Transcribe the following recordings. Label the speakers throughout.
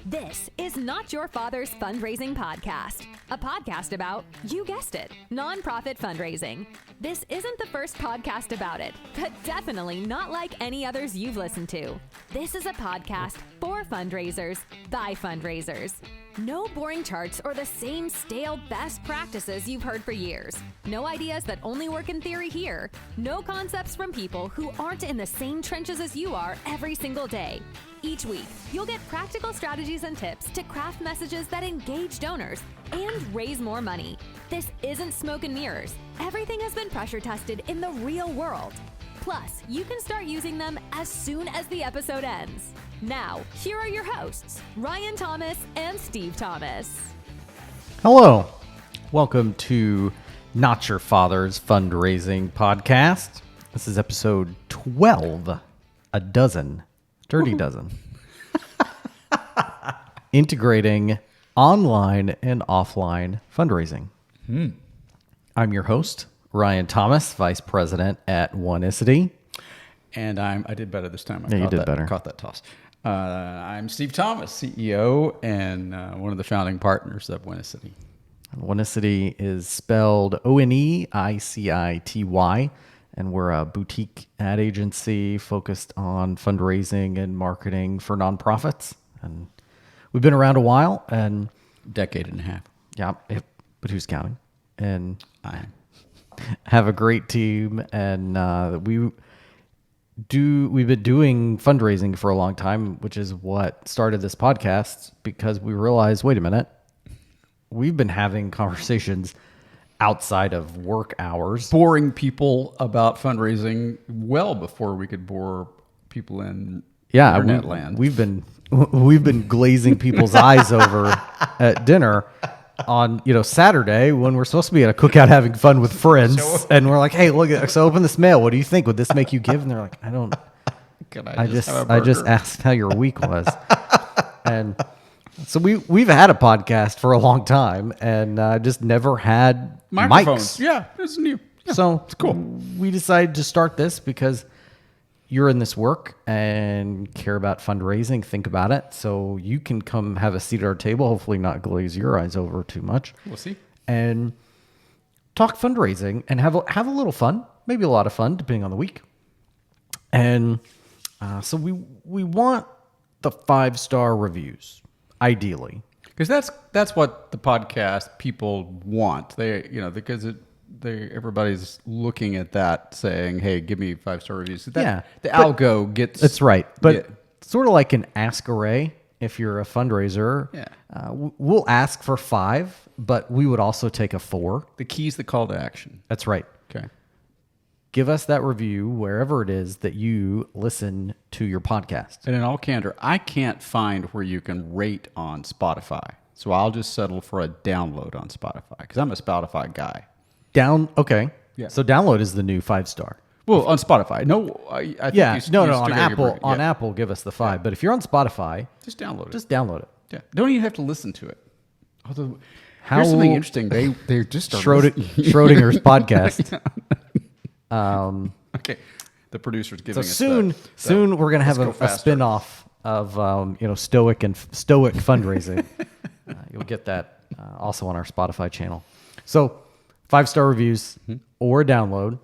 Speaker 1: This is Not Your Father's Fundraising Podcast, a podcast about, you guessed it, nonprofit fundraising. This isn't the first podcast about it, but definitely not like any others you've listened to. This is a podcast for fundraisers, by fundraisers. No boring charts or the same stale best practices you've heard for years. No ideas that only work in theory here. No concepts from people who aren't in the same trenches as you are every single day. Each week, you'll get practical strategies and tips to craft messages that engage donors and raise more money. This isn't smoke and mirrors. Everything has been pressure tested in the real world. Plus, you can start using them as soon as the episode ends. Now, here are your hosts, Ryan Thomas and Steve Thomas.
Speaker 2: Hello. Welcome to Not Your Father's Fundraising Podcast. This is episode 12, a dozen. Dirty dozen. Integrating online and offline fundraising. I'm your host, Ryan Thomas, Vice President at Unicity.
Speaker 3: And I did better this time.
Speaker 2: You did better.
Speaker 3: Caught that toss. I'm Steve Thomas, CEO and one of the founding partners of Unicity.
Speaker 2: Unicity is spelled Oneicity. And we're a boutique ad agency focused on fundraising and marketing for nonprofits. And we've been around a while, and
Speaker 3: Decade and a half.
Speaker 2: yeah, but who's counting? And
Speaker 3: I
Speaker 2: have a great team, and we've been doing fundraising for a long time, which is what started this podcast, because we realized, wait a minute, we've been having conversations outside of work hours,
Speaker 3: boring people about fundraising well before we could bore people in internet land.
Speaker 2: We've been glazing people's eyes over at dinner on Saturday when we're supposed to be at a cookout having fun with friends, and we're like, hey, look, so open this mail. What do you think? Would this make you give? And they're like, I don't. I just asked how your week was, and so we've had a podcast for a long time, and just never had
Speaker 3: microphones.
Speaker 2: mics.
Speaker 3: Yeah, it's new. Yeah,
Speaker 2: so
Speaker 3: it's cool.
Speaker 2: We decided to start this because you're in this work and care about fundraising, think about it. So you can come have a seat at our table, hopefully not glaze your eyes over too much.
Speaker 3: We'll see.
Speaker 2: And talk fundraising and have a little fun, maybe a lot of fun, depending on the week. And so we want the 5-star reviews, ideally.
Speaker 3: Because that's what the podcast people want. Because everybody's looking at that saying, hey, give me 5-star reviews. The algo gets...
Speaker 2: That's right. But sort of like an ask array, if you're a fundraiser, we'll ask for 5, but we would also take a 4.
Speaker 3: The key's the call to action.
Speaker 2: That's right.
Speaker 3: Okay.
Speaker 2: Give us that review wherever it is that you listen to your podcast.
Speaker 3: And in all candor, I can't find where you can rate on Spotify. So I'll just settle for a download on Spotify because I'm a Spotify guy.
Speaker 2: Okay. Yeah. So download is the new 5-star.
Speaker 3: Well, on Spotify. No, I think
Speaker 2: on Apple. On Apple, give us the 5. Yeah. But if you're on Spotify,
Speaker 3: just download it.
Speaker 2: Just download it.
Speaker 3: Yeah. Don't even have to listen to it. Although, here's something interesting. They just
Speaker 2: Schrodinger's podcast.
Speaker 3: Okay. The producer's giving us
Speaker 2: soon we're going to have a spin-off of stoic fundraising. You'll get that also on our Spotify channel. So 5-star reviews or a download,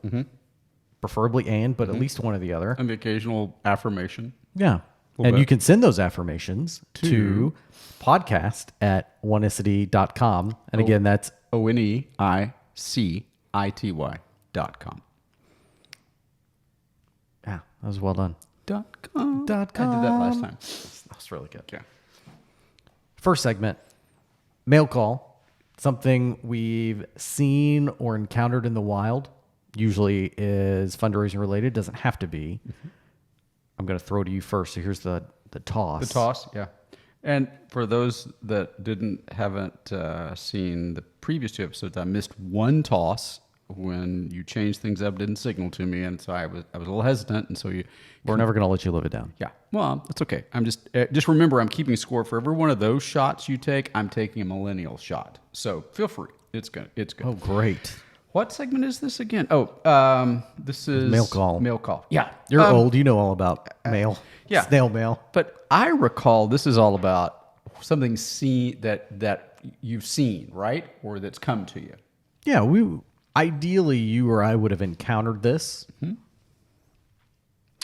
Speaker 2: preferably but at least one or the other.
Speaker 3: And the occasional affirmation.
Speaker 2: Yeah. And you can send those affirmations to podcast@oneicity.com. And again, that's
Speaker 3: ONEICITY.com.
Speaker 2: Yeah, that was well done.
Speaker 3: .com.
Speaker 2: .com.
Speaker 3: I did that last time.
Speaker 2: That's really good.
Speaker 3: Yeah.
Speaker 2: First segment, mail call. Something we've seen or encountered in the wild. Usually is fundraising related. Doesn't have to be. I'm going to throw to you first. So here's the toss.
Speaker 3: The toss, yeah. And for those that haven't seen the previous 2 episodes, I missed one toss when you changed things up, didn't signal to me, and so I was a little hesitant, and so
Speaker 2: we're never going to let you live it down.
Speaker 3: Yeah, well, that's okay. I'm just remember I'm keeping score for every one of those shots you take. I'm taking a millennial shot, so feel free. It's good.
Speaker 2: Oh, great.
Speaker 3: What segment is this again? This is
Speaker 2: mail call.
Speaker 3: Mail call. Yeah,
Speaker 2: you're old. You know all about mail.
Speaker 3: Yeah,
Speaker 2: snail mail.
Speaker 3: But I recall this is all about something seen that you've seen, right? Or that's come to you.
Speaker 2: Yeah, ideally you or I would have encountered this.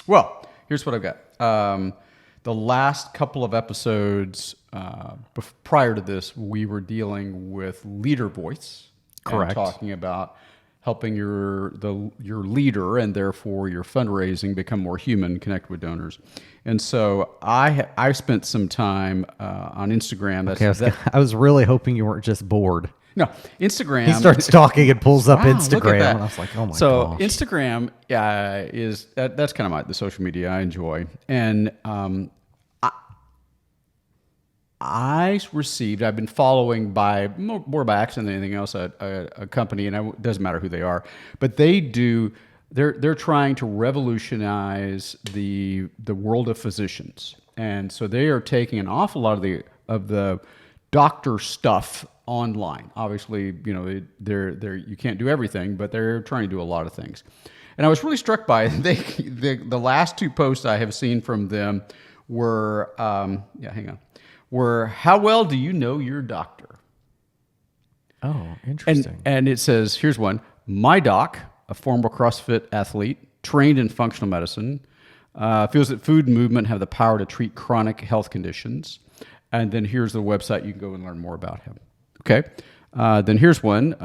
Speaker 3: Well, here's what I've got. The last couple of episodes prior to this, we were dealing with leader voice.
Speaker 2: Correct.
Speaker 3: And talking about helping your leader and therefore your fundraising become more human, connect with donors. And so I spent some time on Instagram.
Speaker 2: I was really hoping you weren't just bored.
Speaker 3: No, Instagram.
Speaker 2: He starts talking and pulls up
Speaker 3: Wow, look at
Speaker 2: Instagram,
Speaker 3: that.
Speaker 2: and I was like, "Oh my
Speaker 3: so
Speaker 2: gosh!"
Speaker 3: Instagram is that's kind of the social media I enjoy, and I've been following by more by accident than anything else a company, and it doesn't matter who they are, but they're trying to revolutionize the world of physicians, and so they are taking an awful lot of the doctor stuff online. Obviously, they're you can't do everything, but they're trying to do a lot of things. And I was really struck by the last two posts I have seen from them were were how well do you know your doctor?
Speaker 2: Oh, interesting.
Speaker 3: And it says, here's one: my doc, a former CrossFit athlete, trained in functional medicine, feels that food and movement have the power to treat chronic health conditions. And then here's the website. You can go and learn more about him. Okay. Then here's one.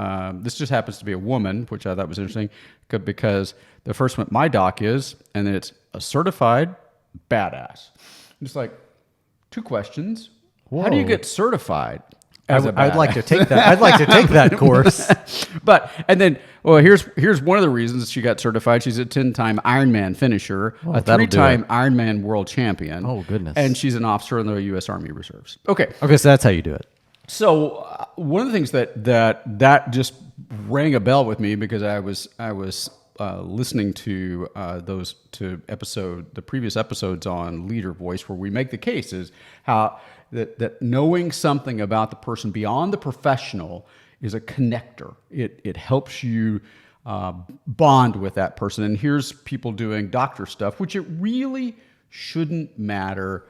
Speaker 3: This just happens to be a woman, which I thought was interesting because the first one, my doc is, and then it's a certified badass. Just like 2 questions.
Speaker 2: Whoa.
Speaker 3: How do you get certified as a badass?
Speaker 2: I'd like to take that. I'd like to take that course.
Speaker 3: Here's one of the reasons she got certified. She's a 10-time Ironman finisher, a
Speaker 2: that'll do
Speaker 3: 3-time
Speaker 2: it.
Speaker 3: Ironman world champion.
Speaker 2: Oh, goodness.
Speaker 3: And she's an officer in the U.S. Army Reserves. Okay.
Speaker 2: Okay, so that's how you do it.
Speaker 3: So one of the things that just rang a bell with me because I was listening to the previous episodes on leader voice where we make the case is how that knowing something about the person beyond the professional is a connector. It helps you bond with that person. And here's people doing doctor stuff, which it really shouldn't matter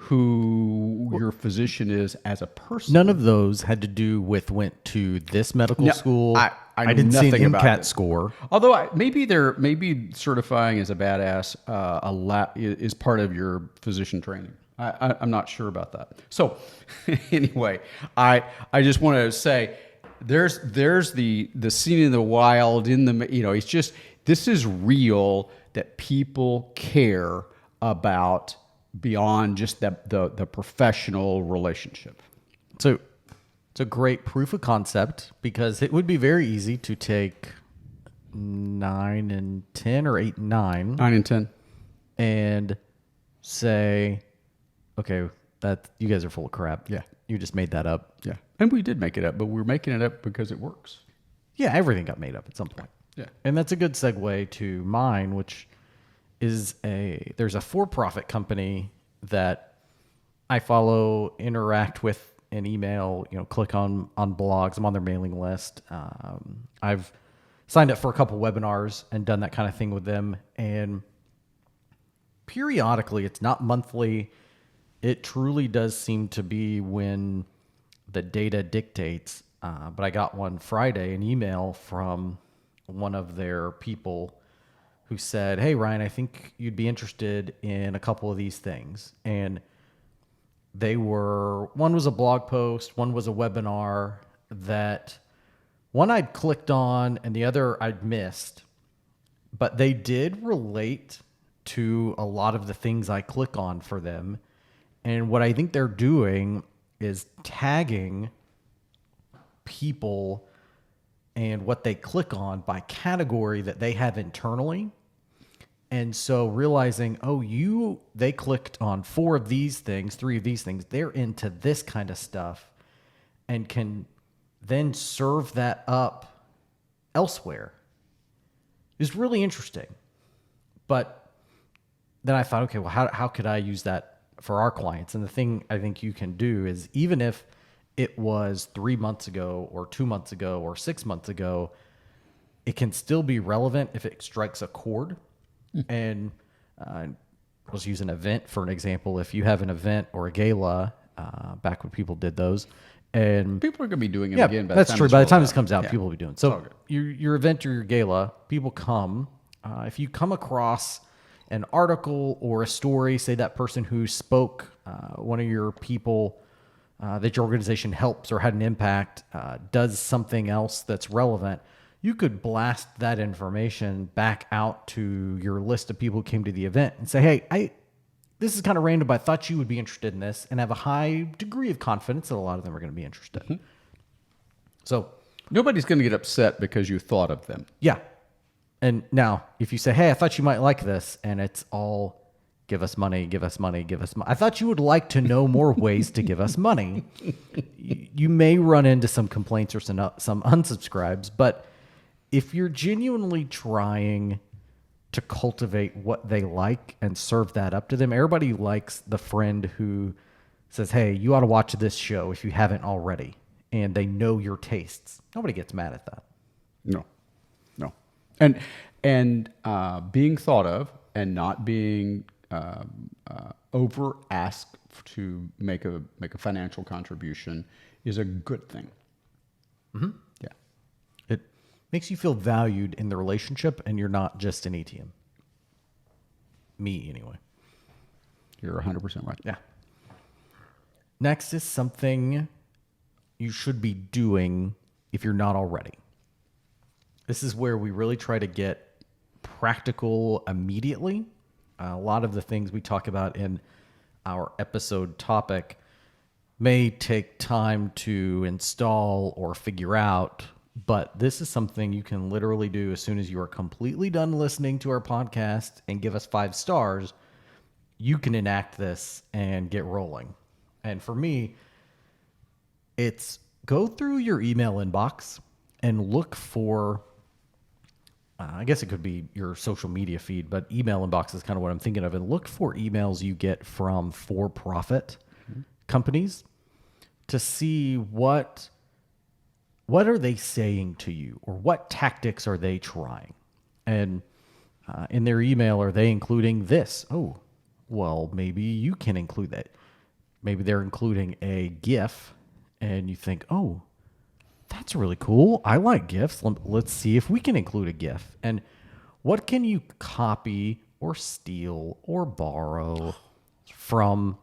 Speaker 3: who your physician is as a person.
Speaker 2: None of those had to do with went to this medical
Speaker 3: No,
Speaker 2: school.
Speaker 3: I know
Speaker 2: didn't see an
Speaker 3: nothing about
Speaker 2: MCAT
Speaker 3: it.
Speaker 2: score.
Speaker 3: Although maybe certifying as a badass is part of your physician training. I'm not sure about that. So anyway, I just want to say there's the scene in the wild it's just this is real that people care about beyond just the professional relationship.
Speaker 2: So it's a great proof of concept because it would be very easy to take 9 and 10 or 8 and 9.
Speaker 3: 9 and 10.
Speaker 2: And say, okay, that you guys are full of crap.
Speaker 3: Yeah.
Speaker 2: You just made that up.
Speaker 3: Yeah. And we did make it up, but we're making it up because it works.
Speaker 2: Yeah, everything got made up at some point.
Speaker 3: Yeah.
Speaker 2: And that's a good segue to mine, which is there's a for-profit company that I follow, interact with an email, click on blogs. I'm on their mailing list. I've signed up for a couple webinars and done that kind of thing with them. And periodically, it's not monthly. It truly does seem to be when the data dictates. But I got one Friday, an email from one of their people who said, "Hey, Ryan, I think you'd be interested in a couple of these things." And one was a blog post, one was a webinar that one I'd clicked on and the other I'd missed, but they did relate to a lot of the things I click on for them. And what I think they're doing is tagging people and what they click on by category that they have internally. And so realizing, they clicked on 4 of these things, 3 of these things, they're into this kind of stuff and can then serve that up elsewhere. It's really interesting. But then I thought, okay, well, how could I use that for our clients? And the thing I think you can do is even if it was 3 months ago or 2 months ago or 6 months ago, it can still be relevant if it strikes a chord. And let's use an event for an example. If you have an event or a gala back when people did those. And
Speaker 3: People are going to be doing it
Speaker 2: yeah,
Speaker 3: again.
Speaker 2: that's true. By the time this comes out,
Speaker 3: Yeah.
Speaker 2: people will be doing it.
Speaker 3: all
Speaker 2: So
Speaker 3: good.
Speaker 2: your event or your gala, people come. If you come across an article or a story, say that person who spoke, one of your people that your organization helps or had an impact, does something else that's relevant, you could blast that information back out to your list of people who came to the event and say, hey, this is kind of random, but I thought you would be interested in this, and have a high degree of confidence that a lot of them are going to be interested.
Speaker 3: Mm-hmm.
Speaker 2: So,
Speaker 3: Nobody's going to get upset because you thought of them.
Speaker 2: yeah. And now, if you say, hey, I thought you might like this, and it's all give us money, give us money, give us money. I thought you would like to know more ways to give us money. You may run into some complaints or some unsubscribes, but if you're genuinely trying to cultivate what they like and serve that up to them, everybody likes the friend who says, hey, you ought to watch this show if you haven't already, and they know your tastes. Nobody gets mad at that.
Speaker 3: No. And being thought of and not being over asked to make a financial contribution is a good thing.
Speaker 2: Mm-hmm.
Speaker 3: Yeah.
Speaker 2: It makes you feel valued in the relationship, and you're not just an ATM. Me, anyway.
Speaker 3: You're 100% right.
Speaker 2: Yeah. Next is something you should be doing if you're not already. This is where we really try to get practical immediately. A lot of the things we talk about in our episode topic may take time to install or figure out, but this is something you can literally do as soon as you are completely done listening to our podcast and give us 5 stars. You can enact this and get rolling. And for me, it's go through your email inbox and look for, I guess it could be your social media feed, but email inbox is kind of what I'm thinking of. And look for emails you get from for-profit companies to see what are they saying to you, or what tactics are they trying. And in their email, are they including this? Oh, well, maybe you can include that. Maybe they're including a GIF, and you think, oh, that's really cool. I like GIFs. Let's see if we can include a GIF. And what can you copy or steal or borrow from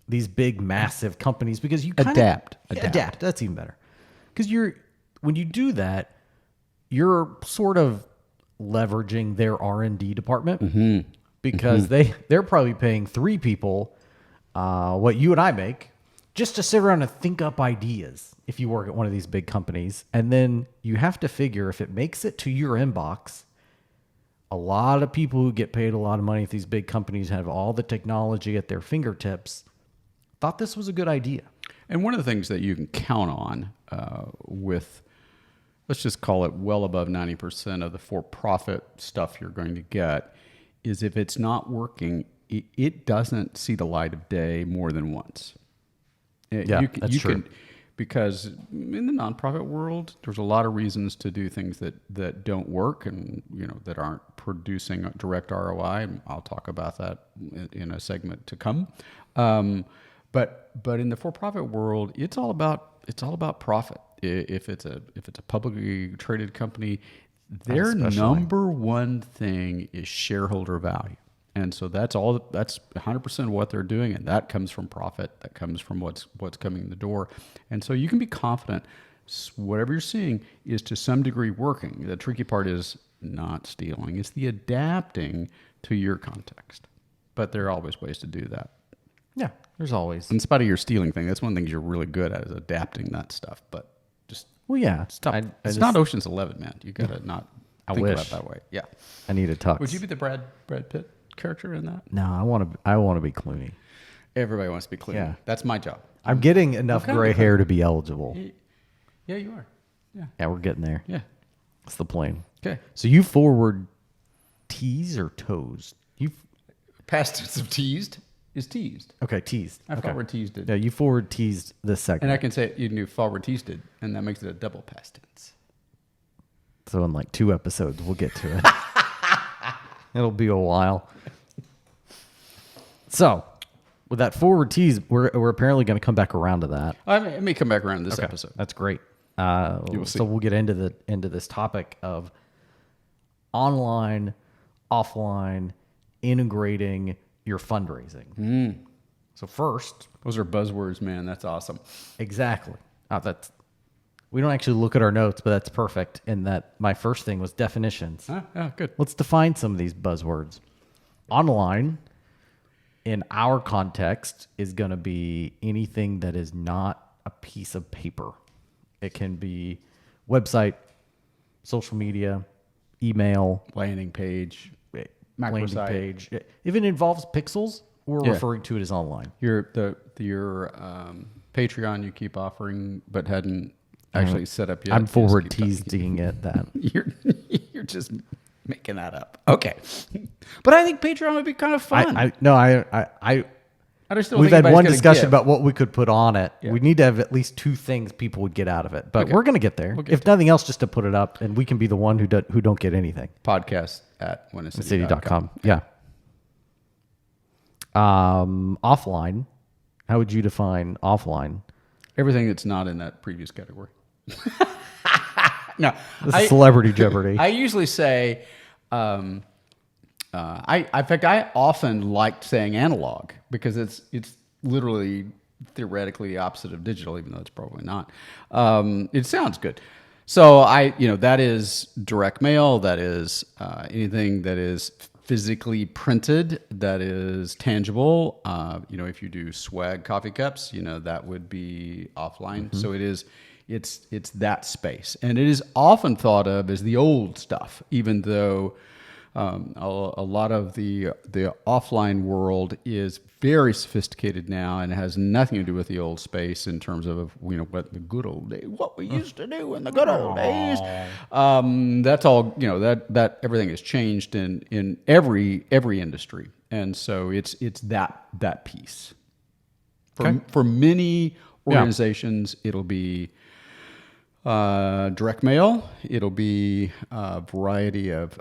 Speaker 2: these big, massive companies? Because you kind
Speaker 3: Adapt.
Speaker 2: Adapt. That's even better. Because when you do that, you're sort of leveraging their R&D department, because they're probably paying 3 people what you and I make just to sit around and think up ideas if you work at one of these big companies. And then you have to figure, if it makes it to your inbox, a lot of people who get paid a lot of money at these big companies have all the technology at their fingertips, thought this was a good idea.
Speaker 3: And one of the things that you can count on with, let's just call it well above 90% of the for-profit stuff you're going to get, is if it's not working, it doesn't see the light of day more than once.
Speaker 2: That's true.
Speaker 3: Because in the nonprofit world, there's a lot of reasons to do things that don't work, and that aren't producing a direct ROI. And I'll talk about that in a segment to come. But in the for-profit world, it's all about profit. If it's a publicly traded company, their number one thing is shareholder value. And so that's 100% of what they're doing, and that comes from profit. That comes from what's coming in the door. And so you can be confident whatever you're seeing is to some degree working. The tricky part is not stealing. It's the adapting to your context. But there are always ways to do that.
Speaker 2: Yeah, there's always.
Speaker 3: In spite of your stealing thing, that's one of the things you're really good at, is adapting that stuff. But just stop. It's not Ocean's 11, man. You gotta not think about it that way. Yeah,
Speaker 2: I need a tux.
Speaker 3: Would you be the Brad Pitt character in that?
Speaker 2: No, I want to be Clooney.
Speaker 3: Everybody wants to be Clooney.
Speaker 2: Yeah.
Speaker 3: That's my job.
Speaker 2: I'm getting enough gray hair to be eligible.
Speaker 3: Yeah, you are.
Speaker 2: Yeah, we're getting there.
Speaker 3: Yeah.
Speaker 2: That's the plan.
Speaker 3: Okay.
Speaker 2: So you forward tease or toes? You
Speaker 3: past tense of teased is teased.
Speaker 2: Okay, teased.
Speaker 3: I forward teased it.
Speaker 2: Yeah, you forward teased this segment.
Speaker 3: And I can say you can do forward teased it, and that makes it a double past tense.
Speaker 2: So in like 2 episodes, we'll get to it. It'll be a while. So with that forward tease, we're apparently going to come back around to that.
Speaker 3: I may come back around this episode.
Speaker 2: That's great.
Speaker 3: will see.
Speaker 2: So we'll get into this topic of online, offline, integrating your fundraising. So first,
Speaker 3: Those are buzzwords, man. That's awesome.
Speaker 2: exactly. We don't actually look at our notes, but that's perfect. In that, my first thing was definitions.
Speaker 3: Yeah, good.
Speaker 2: Let's define some of these buzzwords. Online, in our context, is going to be anything that is not a piece of paper. It can be website, social media, email,
Speaker 3: Landing page,
Speaker 2: landing
Speaker 3: microsite.
Speaker 2: page. If it involves pixels, we're referring to it as online.
Speaker 3: Your Patreon you keep offering, but hadn't actually set up yet.
Speaker 2: I'm
Speaker 3: You just
Speaker 2: forward
Speaker 3: keep talking.
Speaker 2: teasing it that.
Speaker 3: You're just making that up. Okay, but I think Patreon would be kind of fun.
Speaker 2: I
Speaker 3: just don't
Speaker 2: we've
Speaker 3: think
Speaker 2: had one
Speaker 3: anybody's gonna
Speaker 2: discussion
Speaker 3: give.
Speaker 2: about what we could put on it.
Speaker 3: Yeah.
Speaker 2: We need to have at least two things people would get out of it, but
Speaker 3: Okay.
Speaker 2: we're going to get there.
Speaker 3: We'll get
Speaker 2: If nothing else, just to put it up, and we can be the one who don't get anything.
Speaker 3: Podcast at
Speaker 2: City.com. Yeah. Offline. How would you define offline?
Speaker 3: Everything that's not in that previous category. No,
Speaker 2: This is Celebrity Jeopardy.
Speaker 3: I usually say, in fact, I often liked saying analog because it's literally theoretically the opposite of digital, even though it's probably not. It sounds good. So that is direct mail. That is anything that is physically printed, that is tangible. If you do swag coffee cups, that would be offline.
Speaker 2: Mm-hmm.
Speaker 3: So it's that space, and it is often thought of as the old stuff, even though a lot of the offline world is very sophisticated now and has nothing to do with the old space in terms of what the good old days, what we used to do in the good old days. That's all that everything has changed in every industry, and so it's that piece. For many organizations, it'll be direct mail. It'll be a variety of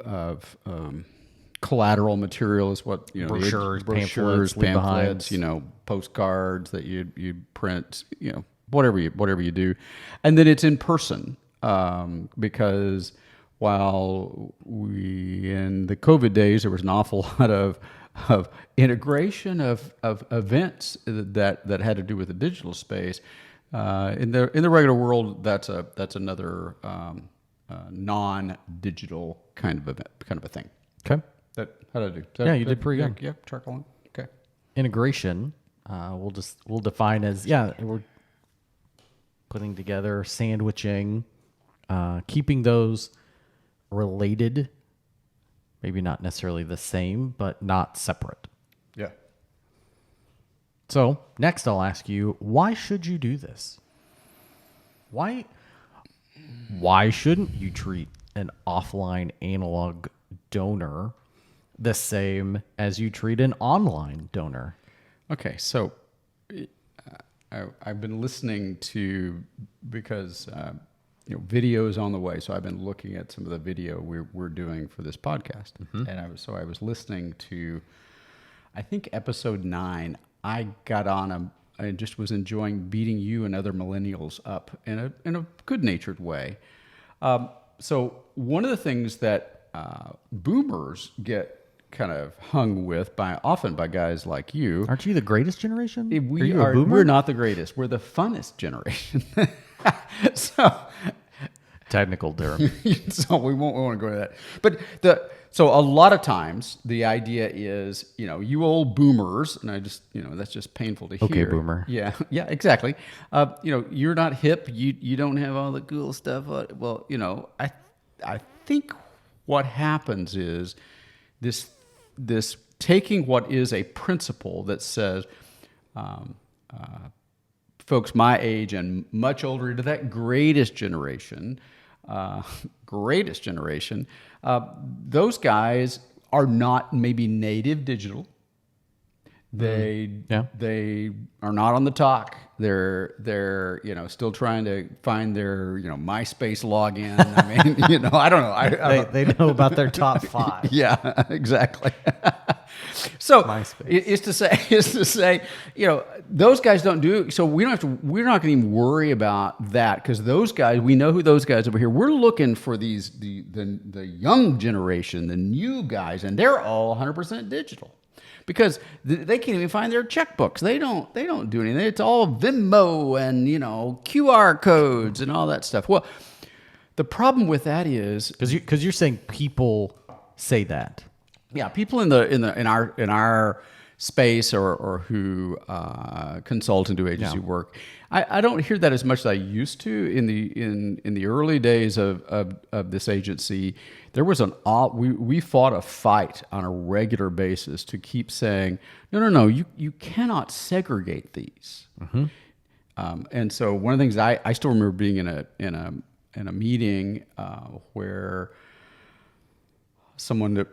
Speaker 3: collateral material, is what
Speaker 2: Brochures,
Speaker 3: pamphlets,
Speaker 2: leave-behinds.
Speaker 3: postcards that you print, whatever you do, and then it's in person because while in the COVID days there was an awful lot of integration of events that had to do with the digital space. In the regular world, that's another non-digital kind of a thing.
Speaker 2: Okay.
Speaker 3: How did I do?
Speaker 2: Yeah, you did pretty good.
Speaker 3: Yeah, track along. Okay.
Speaker 2: Integration, we'll define as, we're putting together, sandwiching, keeping those related, maybe not necessarily the same, but not separate.
Speaker 3: Yeah.
Speaker 2: So next I'll ask you, why should you do this? Why shouldn't you treat an offline analog donor the same as you treat an online donor?
Speaker 3: Okay, so I've been listening to, because video is on the way, so I've been looking at some of the video we're doing for this podcast, and I was listening to, I think episode 9. I got on I just was enjoying beating you and other millennials up in a good-natured way. So one of the things that boomers get kind of hung with often by guys like you.
Speaker 2: Aren't you the greatest generation?
Speaker 3: We're not the greatest. We're the funnest generation. So
Speaker 2: Technical term.
Speaker 3: so we won't go to that. But so a lot of times the idea is, you old boomers, and I just, that's just painful to hear.
Speaker 2: Okay, boomer.
Speaker 3: Yeah, exactly. You're not hip. You don't have all the cool stuff. Well, I think what happens is this taking what is a principle that says, folks my age and much older, to that greatest generation, those guys are not maybe native digital. They are not on the talk. They're still trying to find their MySpace login. I mean, I don't know.
Speaker 2: They know about their top 5.
Speaker 3: Yeah, exactly. So
Speaker 2: MySpace.
Speaker 3: is to say, those guys don't do. So we're not going to even worry about that because those guys, we know who those guys over here. We're looking for the young generation, the new guys, and they're all 100% digital. Because they can't even find their checkbooks. They don't do anything. It's all Venmo and QR codes and all that stuff. Well, the problem with that is
Speaker 2: because you're saying people say that.
Speaker 3: Yeah, people in our space or who consult and do agency work. I don't hear that as much as I used to in the early days of this agency. There was we fought a fight on a regular basis to keep saying no, you cannot segregate these. And so one of the things I still remember being in a meeting where someone that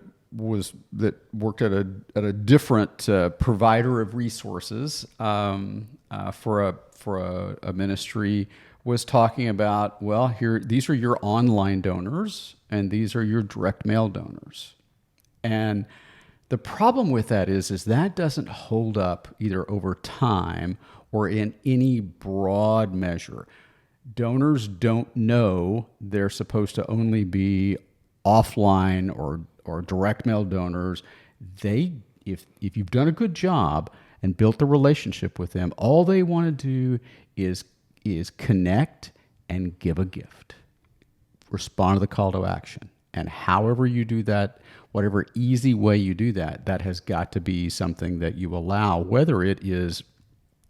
Speaker 3: worked at a different provider of resources for a ministry was talking about, well, these are your online donors and these are your direct mail donors. And the problem with that is that doesn't hold up either over time or in any broad measure. Donors don't know they're supposed to only be offline or direct mail donors. If you've done a good job and built the relationship with them, all they want to do is connect and give a gift. Respond to the call to action. And however you do that, whatever easy way you do that, that has got to be something that you allow, whether it is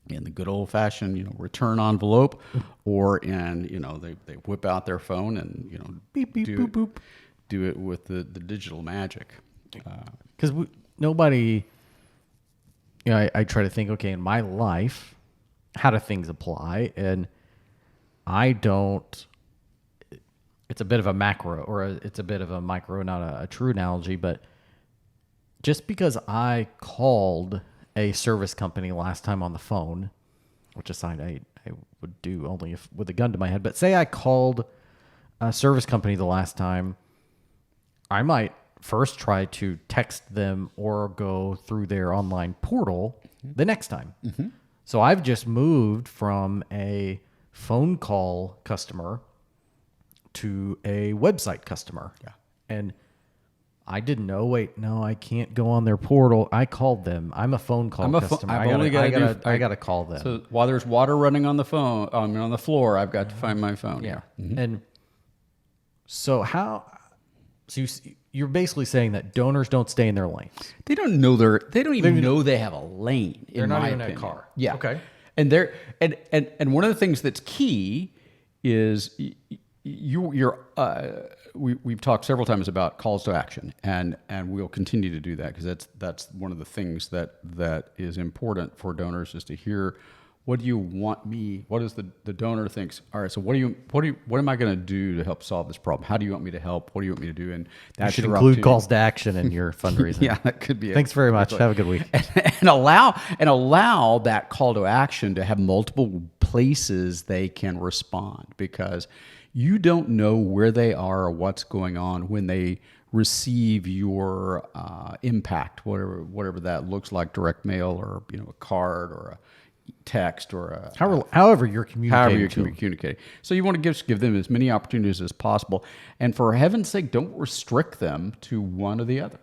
Speaker 3: in the good old fashioned, return envelope, or in, they whip out their phone and,
Speaker 2: Beep, beep, boop, boop.
Speaker 3: Do it with the digital magic.
Speaker 2: Because nobody, I try to think, okay, in my life, how do things apply? And I don't, it's a bit of a macro, or it's a bit of a micro, not a true analogy, but just because I called a service company last time on the phone, which aside I would do only if with a gun to my head, but say I called a service company the last time, I might first try to text them or go through their online portal the next time. Mm-hmm. So I've just moved from a phone call customer to a website customer. Yeah. And I didn't know, no, I can't go on their portal. I called them. I'm a phone call customer. I got to call them.
Speaker 3: So while there's water running on the phone, on the floor, I've got to find my phone.
Speaker 2: Yeah. Mm-hmm. And so you're basically saying that donors don't stay in their lanes.
Speaker 3: They don't even know they have a lane.
Speaker 2: They're not even
Speaker 3: in
Speaker 2: a car.
Speaker 3: Yeah.
Speaker 2: Okay.
Speaker 3: And and one of the things that's key is we've talked several times about calls to action, and we'll continue to do that because that's one of the things that is important for donors is to hear. What do you want me? What does the donor thinks? All right. So what am I going to do to help solve this problem? How do you want me to help? What do you want me to do? And that
Speaker 2: should include calls to action in your fundraising.
Speaker 3: Yeah, that could be.
Speaker 2: Thanks very much. Have a good week.
Speaker 3: And allow that call to action to have multiple places they can respond, because you don't know where they are or what's going on when they receive your impact, whatever that looks like, direct mail or a card or a text or
Speaker 2: however you're communicating.
Speaker 3: So you want to give them as many opportunities as possible, and for heaven's sake, don't restrict them to one or the other,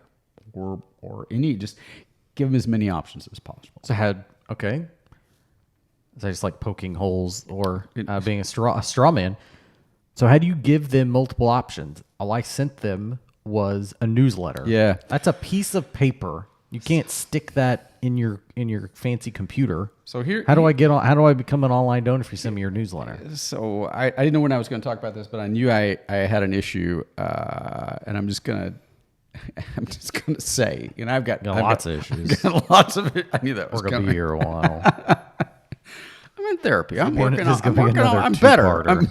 Speaker 3: or any. Just give them as many options as possible.
Speaker 2: So is I just like poking holes or being a straw man? So how do you give them multiple options? All I sent them was a newsletter.
Speaker 3: Yeah,
Speaker 2: that's a piece of paper. You can't stick that in your fancy computer.
Speaker 3: So
Speaker 2: how do I become an online donor if you send me your newsletter?
Speaker 3: So I didn't know when I was going to talk about this, but I knew I had an issue, and I'm just gonna say, I've got
Speaker 2: lots of issues.
Speaker 3: I've got lots of it. I knew that was
Speaker 2: We're gonna be here a while.
Speaker 3: I'm in therapy. I'm working on.
Speaker 2: I'm
Speaker 3: better.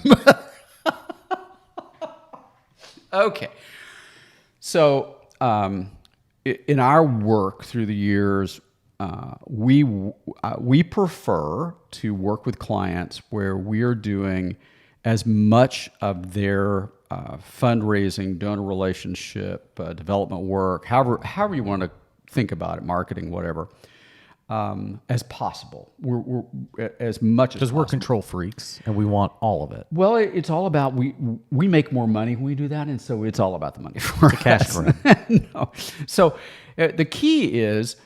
Speaker 3: Okay. So in our work through the years, we prefer to work with clients where we are doing as much of their fundraising, donor relationship, development work, however you want to think about it, marketing, whatever, as possible. We're as much as
Speaker 2: Because we're control freaks and we want all of it.
Speaker 3: Well, it's all about we make more money when we do that, and so it's all about the money for the
Speaker 2: cash grab.
Speaker 3: No. So the key is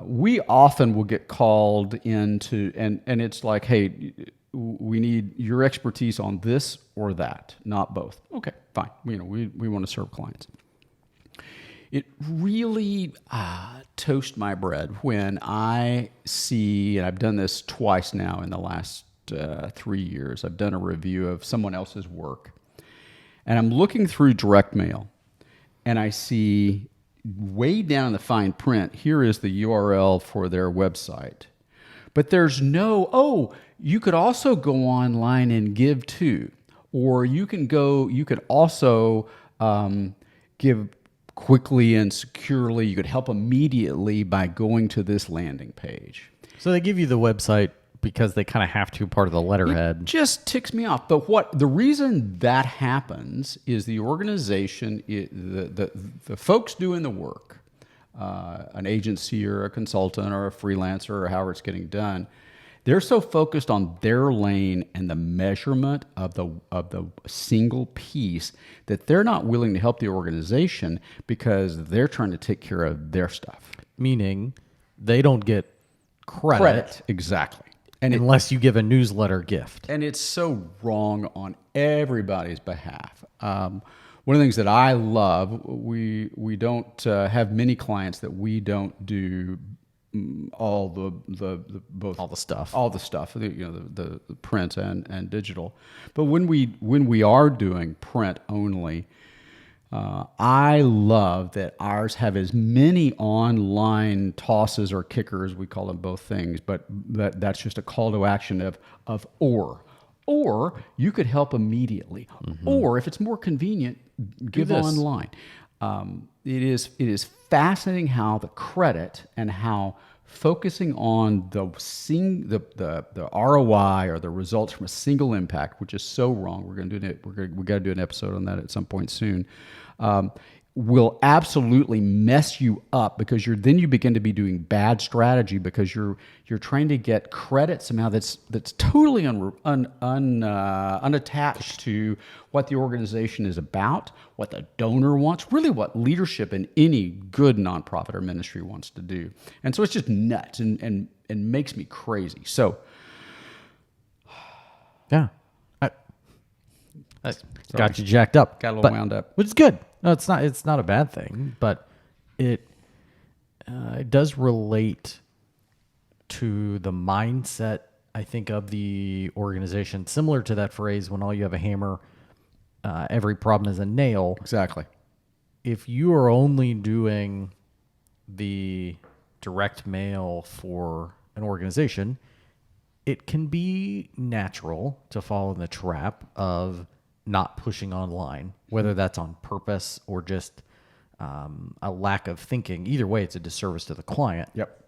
Speaker 3: we often will get called into, and it's like, hey, we need your expertise on this or that, not both. Okay, fine. We want to serve clients. It really toasts my bread when I see, and I've done this twice now in the last 3 years, I've done a review of someone else's work, and I'm looking through direct mail, and I see way down in the fine print, here is the URL for their website. But there's no, you could also go online and give too, or you could also give quickly and securely. You could help immediately by going to this landing page.
Speaker 2: So they give you the website because they kind of have to, part of the letterhead.
Speaker 3: It just ticks me off. But the reason that happens is the organization, the folks doing the work, an agency or a consultant or a freelancer or however it's getting done, they're so focused on their lane and the measurement of the single piece that they're not willing to help the organization because they're trying to take care of their stuff.
Speaker 2: Meaning they don't get credit.
Speaker 3: Exactly. And
Speaker 2: unless you give a newsletter gift.
Speaker 3: And it's so wrong on everybody's behalf. One of the things that I love, we don't have many clients that we don't do all the stuff, the print and digital. But when we are doing print only, I love that ours have as many online tosses or kickers, we call them both things, but that's just a call to action of or you could help immediately, or if it's more convenient, give online. It is fascinating how the credit and how focusing on the ROI or the results from a single impact, which is so wrong. We got to do an episode on that at some point soon. Will absolutely mess you up because then you begin to be doing bad strategy because you're trying to get credit somehow that's totally unattached to what the organization is about, what the donor wants, really what leadership in any good nonprofit or ministry wants to do. And so it's just nuts and makes me crazy. So
Speaker 2: yeah, I got you jacked up,
Speaker 3: got a little wound up,
Speaker 2: which is good. No, it's not a bad thing, but it does relate to the mindset, I think, of the organization. Similar to that phrase, when all you have a hammer, every problem is a nail.
Speaker 3: Exactly.
Speaker 2: If you are only doing the direct mail for an organization, it can be natural to fall in the trap of not pushing online, whether that's on purpose or just a lack of thinking. Either way, it's a disservice to the client.
Speaker 3: Yep.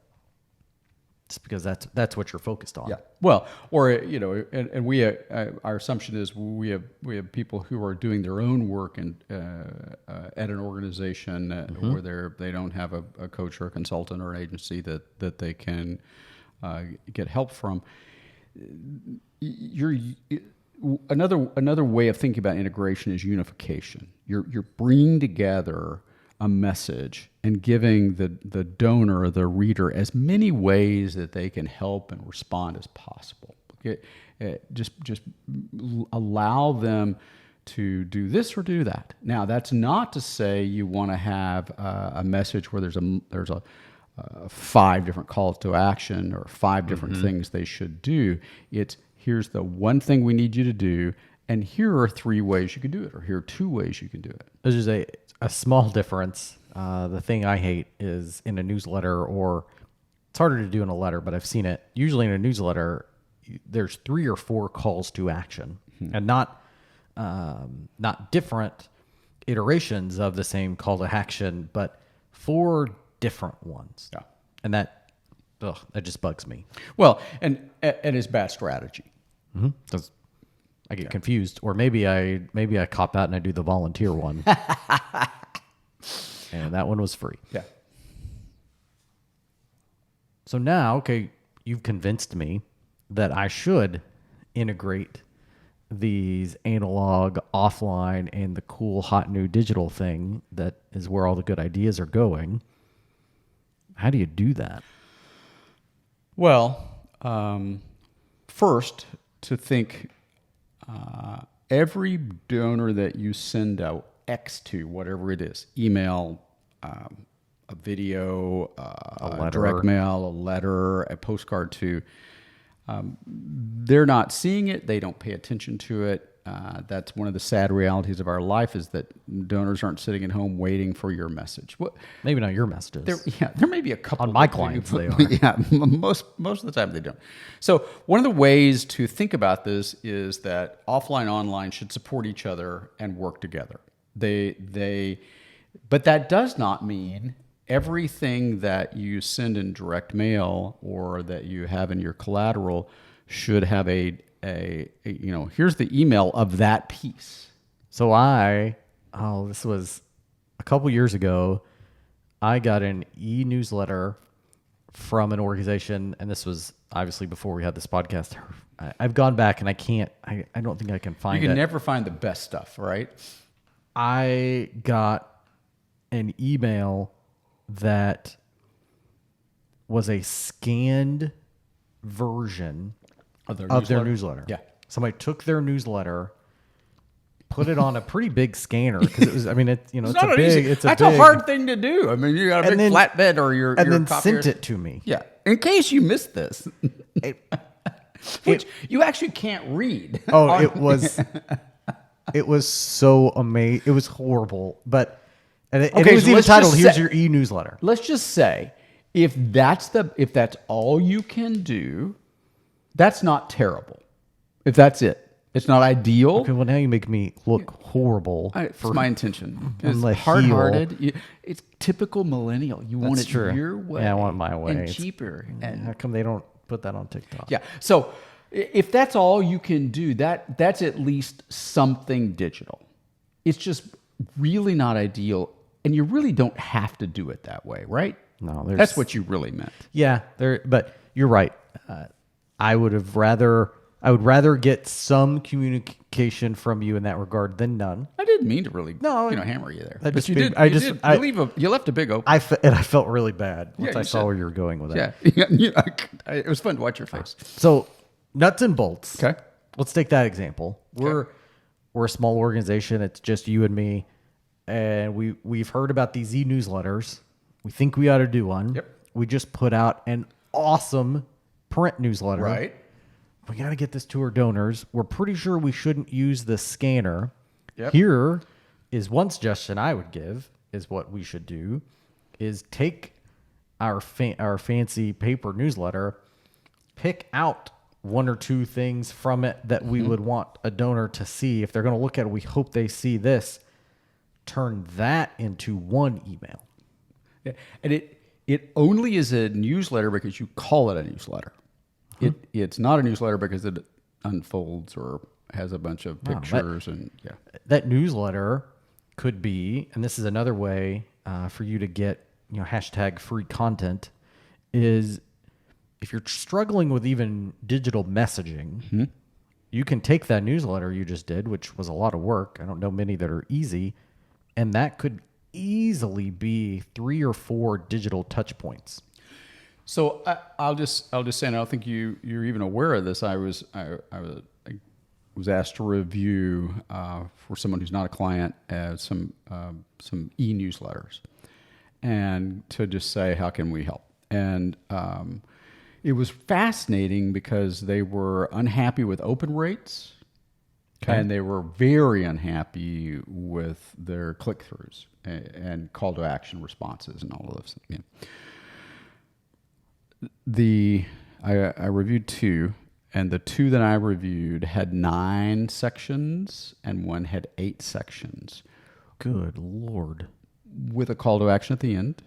Speaker 2: It's because that's what you're focused on.
Speaker 3: Yeah. Well, or and we our assumption is we have people who are doing their own work and at an organization where they don't have a coach or a consultant or an agency that they can get help from. Another way of thinking about integration is unification. You're bringing together a message and giving the donor or the reader as many ways that they can help and respond as possible. Okay? Just allow them to do this or do that. Now, that's not to say you want to have a message where there's a 5 different calls to action or 5 different things they should do. It's here's the one thing we need you to do, and here are 3 ways you can do it, or here are 2 ways you can do it.
Speaker 2: There's just a small difference. The thing I hate is in a newsletter, or it's harder to do in a letter, but I've seen it. Usually in a newsletter, there's 3 or 4 calls to action, and not different iterations of the same call to action, but 4 different ones.
Speaker 3: Yeah.
Speaker 2: And that just bugs me.
Speaker 3: Well, and it's bad strategy.
Speaker 2: Because I get confused, or maybe I cop out and I do the volunteer one, and that one was free.
Speaker 3: Yeah.
Speaker 2: So now, okay, you've convinced me that I should integrate these analog, offline, and the cool, hot new digital thing that is where all the good ideas are going. How do you do that?
Speaker 3: Well, first, to think every donor that you send out X to, whatever it is, email, a video, a direct mail, a letter, a postcard to, they're not seeing it. They don't pay attention to it. That's one of the sad realities of our life is that donors aren't sitting at home waiting for your message.
Speaker 2: Maybe not your messages.
Speaker 3: There may be a couple.
Speaker 2: On my clients, they are.
Speaker 3: Yeah, most of the time they don't. So one of the ways to think about this is that offline, online should support each other and work together. But that does not mean everything that you send in direct mail or that you have in your collateral should have a here's the email of that piece.
Speaker 2: So this was a couple years ago, I got an e-newsletter from an organization, and this was obviously before we had this podcast. I've gone back and I don't think I can find it.
Speaker 3: You can never find the best stuff, right?
Speaker 2: I got an email that was a scanned version of their newsletter.
Speaker 3: Yeah.
Speaker 2: Somebody took their newsletter, put it on a pretty big scanner because it was. I mean, it's
Speaker 3: a hard thing to do. I mean, you got a big flatbed or your
Speaker 2: then
Speaker 3: copier.
Speaker 2: sent it to me.
Speaker 3: Yeah, in case you missed this, which you actually can't read.
Speaker 2: Oh, it was so amazing. It was horrible, but it was even titled "Here's your e-newsletter."
Speaker 3: Let's just say if that's all you can do, that's not terrible. If that's it. It's not ideal.
Speaker 2: Okay, well now you make me look horrible.
Speaker 3: It's my intention. It's
Speaker 2: like
Speaker 3: hard-hearted. It's typical millennial. You want it your way.
Speaker 2: Yeah, I want it my way.
Speaker 3: And cheaper. And
Speaker 2: how come they don't put that on TikTok?
Speaker 3: Yeah. So if that's all you can do, that's at least something digital. It's just really not ideal, and you really don't have to do it that way, right?
Speaker 2: No,
Speaker 3: that's what you really meant.
Speaker 2: Yeah, but you're right. I would rather get some communication from you in that regard than none.
Speaker 3: I didn't mean to really hammer you there. But you did. You left a big open.
Speaker 2: I felt really bad once I saw where you were going with it.
Speaker 3: Yeah. It was fun to watch your face.
Speaker 2: So nuts and bolts.
Speaker 3: Okay.
Speaker 2: Let's take that example. We're a small organization. It's just you and me. And we've heard about these e-newsletters. We think we ought to do one.
Speaker 3: Yep.
Speaker 2: We just put out an awesome print newsletter.
Speaker 3: Right.
Speaker 2: We got to get this to our donors. We're pretty sure we shouldn't use the scanner.
Speaker 3: Yep.
Speaker 2: Here is one suggestion I would give is what we should do is take our fancy paper newsletter, pick out one or two things from it that we would want a donor to see. If they're going to look at it, we hope they see this. Turn that into one email.
Speaker 3: Yeah. And it only is a newsletter because you call it a newsletter. It's not a newsletter because it unfolds or has a bunch of pictures
Speaker 2: That newsletter could be, and this is another way for you to get hashtag free content, is if you're struggling with even digital messaging, you can take that newsletter you just did, which was a lot of work. I don't know many that are easy, and that could easily be 3 or 4 digital touch points.
Speaker 3: So I'll just say, and I don't think you're even aware of this. I was asked to review for someone who's not a client some e-newsletters, and to just say how can we help. And it was fascinating because they were unhappy with open rates, and they were very unhappy with their click-throughs and call to action responses and all of those things. Yeah. I reviewed 2, and the 2 that I reviewed had 9 sections, and one had 8 sections.
Speaker 2: Good Lord!
Speaker 3: With a call to action at the end.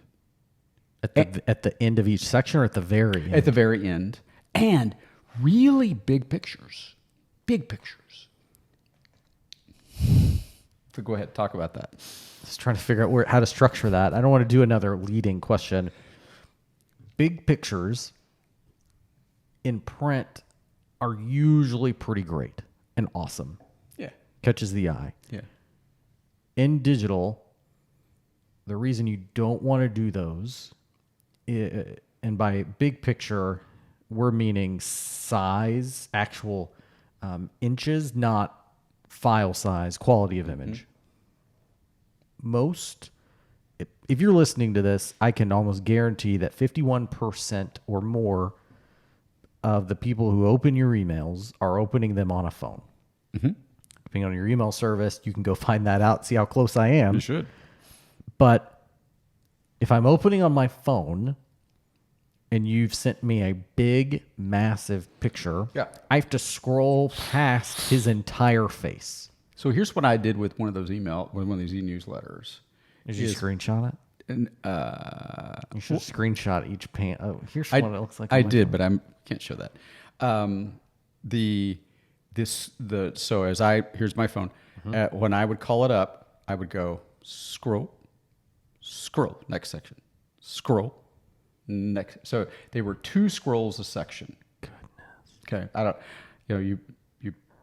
Speaker 2: At the end of each section, or at the very end?
Speaker 3: At the very end, and really big pictures. Big pictures. So go ahead, talk about that.
Speaker 2: Just trying to figure out how to structure that. I don't want to do another leading question. big pictures in print are usually pretty great and awesome.
Speaker 3: Yeah.
Speaker 2: Catches the eye.
Speaker 3: Yeah.
Speaker 2: In digital, the reason you don't want to do those, and by big picture, we're meaning size, actual inches, not file size, quality of image. Most, if you're listening to this, I can almost guarantee that 51% or more of the people who open your emails are opening them on a phone. Depending on your email service, you can go find that out, see how close I am.
Speaker 3: You should.
Speaker 2: But if I'm opening on my phone and you've sent me a big, massive picture, I have to scroll past his entire face.
Speaker 3: So here's what I did with one of these e-newsletters.
Speaker 2: Did you screenshot it?
Speaker 3: And,
Speaker 2: You should screenshot each pan. Oh, here's
Speaker 3: I,
Speaker 2: what it looks like.
Speaker 3: I
Speaker 2: on my
Speaker 3: did,
Speaker 2: phone.
Speaker 3: but I can't show that. Here's my phone. When I would call it up, I would go scroll, next section, scroll, next. So they were 2 scrolls a section.
Speaker 2: Goodness.
Speaker 3: Okay, I don't. You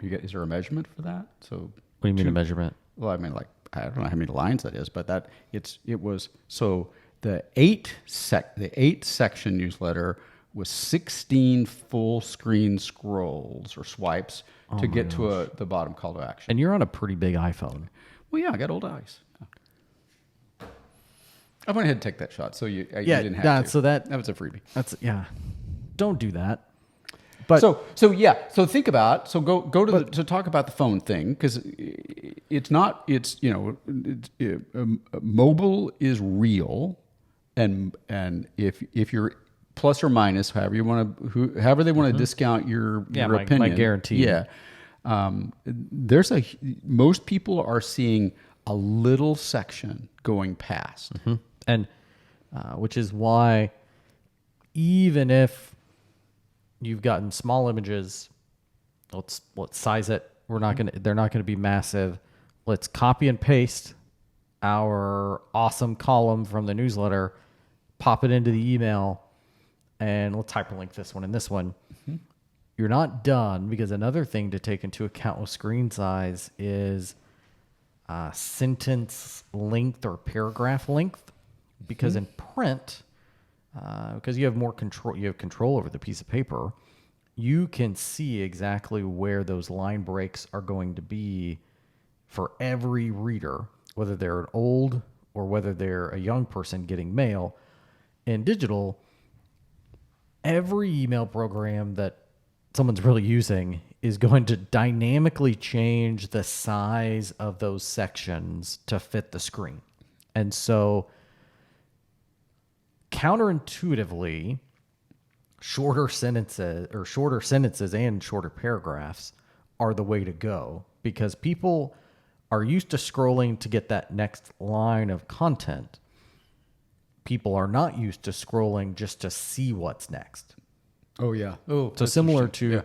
Speaker 3: get. Is there a measurement for that? So
Speaker 2: What do you mean a measurement?
Speaker 3: Well, I mean, like, I don't know how many lines that is, but it was so the 8 section newsletter was 16 full screen scrolls or swipes to get to the bottom call to action.
Speaker 2: And you're on a pretty big iPhone.
Speaker 3: Well, yeah, I got old eyes. I went ahead and take that shot, so you didn't have to.
Speaker 2: So that
Speaker 3: was a freebie.
Speaker 2: Don't do that. But
Speaker 3: so think about go to talk about the phone thing, because mobile is real, and if you're plus or minus however they want to discount your opinion,
Speaker 2: my guarantee.
Speaker 3: Most people are seeing a little section going past,
Speaker 2: and which is why even if you've gotten small images, let's size it. They're not gonna be massive. Let's copy and paste our awesome column from the newsletter, pop it into the email, and let's hyperlink this one and this one. You're not done, because another thing to take into account with screen size is sentence length or paragraph length, because in print, because you have more control, you have control over the piece of paper, you can see exactly where those line breaks are going to be for every reader, whether they're an old or whether they're a young person getting mail. In digital, every email program that someone's really using is going to dynamically change the size of those sections to fit the screen. And so counterintuitively, shorter sentences and shorter paragraphs are the way to go, because people are used to scrolling to get that next line of content. People are not used to scrolling just to see what's next.
Speaker 3: Oh yeah.
Speaker 2: So similar to,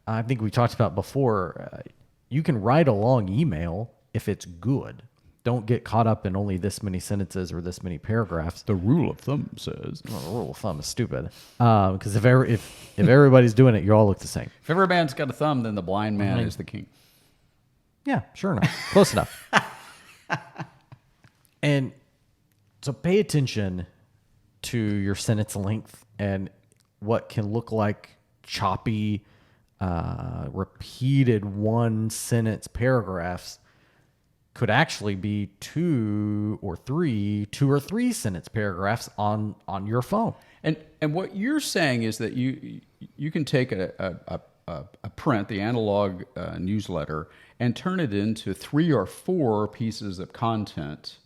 Speaker 2: I think we talked about before, you can write a long email if it's good. Don't get caught up in only this many sentences or this many paragraphs.
Speaker 3: The rule of thumb says.
Speaker 2: Well, the rule of thumb is stupid. Because if everybody's doing it, you all look the same.
Speaker 3: If every man's got a thumb, then the blind man is the king.
Speaker 2: Yeah, sure enough. Close enough. And so pay attention to your sentence length and what can look like choppy, repeated one sentence paragraphs could actually be two or three sentence paragraphs on your phone.
Speaker 3: And what you're saying is that you can take a print, the analog newsletter, and turn it into 3 or 4 pieces of content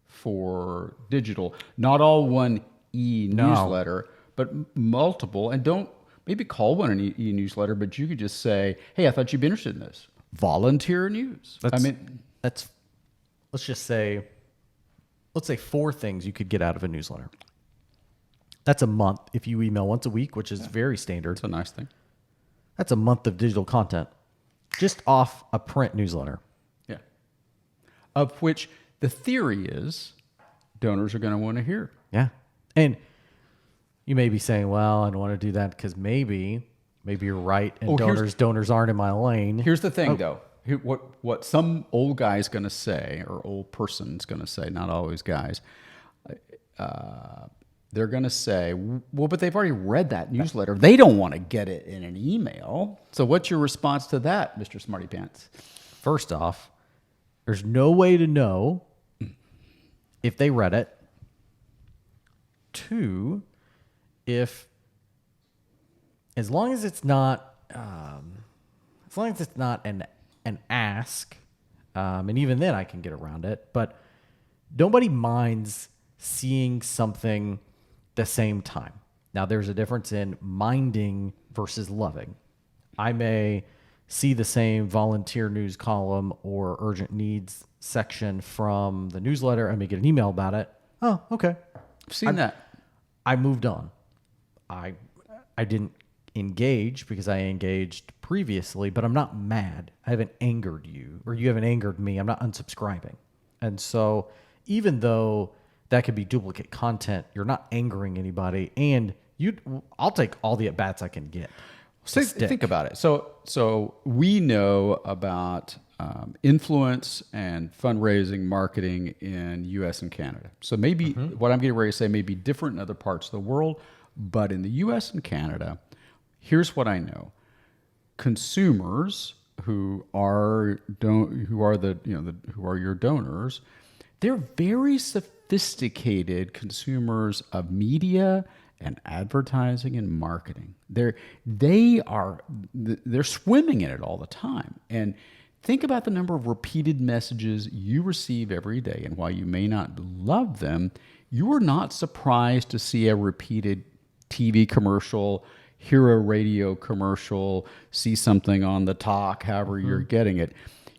Speaker 3: for digital. Not all one e-newsletter, but multiple. And don't maybe call one an e-newsletter, but you could just say, hey, I thought you'd be interested in this. Volunteer news.
Speaker 2: Let's say 4 things you could get out of a newsletter. That's a month if you email once a week, which is very standard.
Speaker 3: That's a nice thing.
Speaker 2: That's a month of digital content just off a print newsletter.
Speaker 3: Yeah. Of which the theory is donors are going to want to hear.
Speaker 2: Yeah. And you may be saying, well, I don't want to do that because maybe you're right, and
Speaker 3: Oh,
Speaker 2: donors aren't in my lane.
Speaker 3: Here's the thing, though. What some old guy's going to say, or old person's going to say, not always guys, they're going to say, well, but they've already read that newsletter. They don't want to get it in an email. So what's your response to that, Mr. Smarty Pants?
Speaker 2: First off, there's no way to know if they read it. 2, as long as it's not an ask, and even then I can get around it. But nobody minds seeing something the same time. Now, there's a difference in minding versus loving. I may see the same volunteer news column or urgent needs section from the newsletter. I may get an email about it. Oh, okay.
Speaker 3: I've seen that.
Speaker 2: I moved on. I didn't engage because I engaged previously, but I'm not mad. I haven't angered you, or you haven't angered me. I'm not unsubscribing. And so even though that could be duplicate content, you're not angering anybody, and I'll take all the at-bats I can get.
Speaker 3: So think about it. So we know about influence and fundraising marketing in U.S. and Canada. So maybe what I'm getting ready to say may be different in other parts of the world, but in the U.S. and Canada, here's what I know: consumers who are your donors, they're very sophisticated consumers of media and advertising and marketing. They're swimming in it all the time. And think about the number of repeated messages you receive every day, and while you may not love them, you are not surprised to see a repeated TV commercial, hear a radio commercial, see something on the talk, however you're getting it.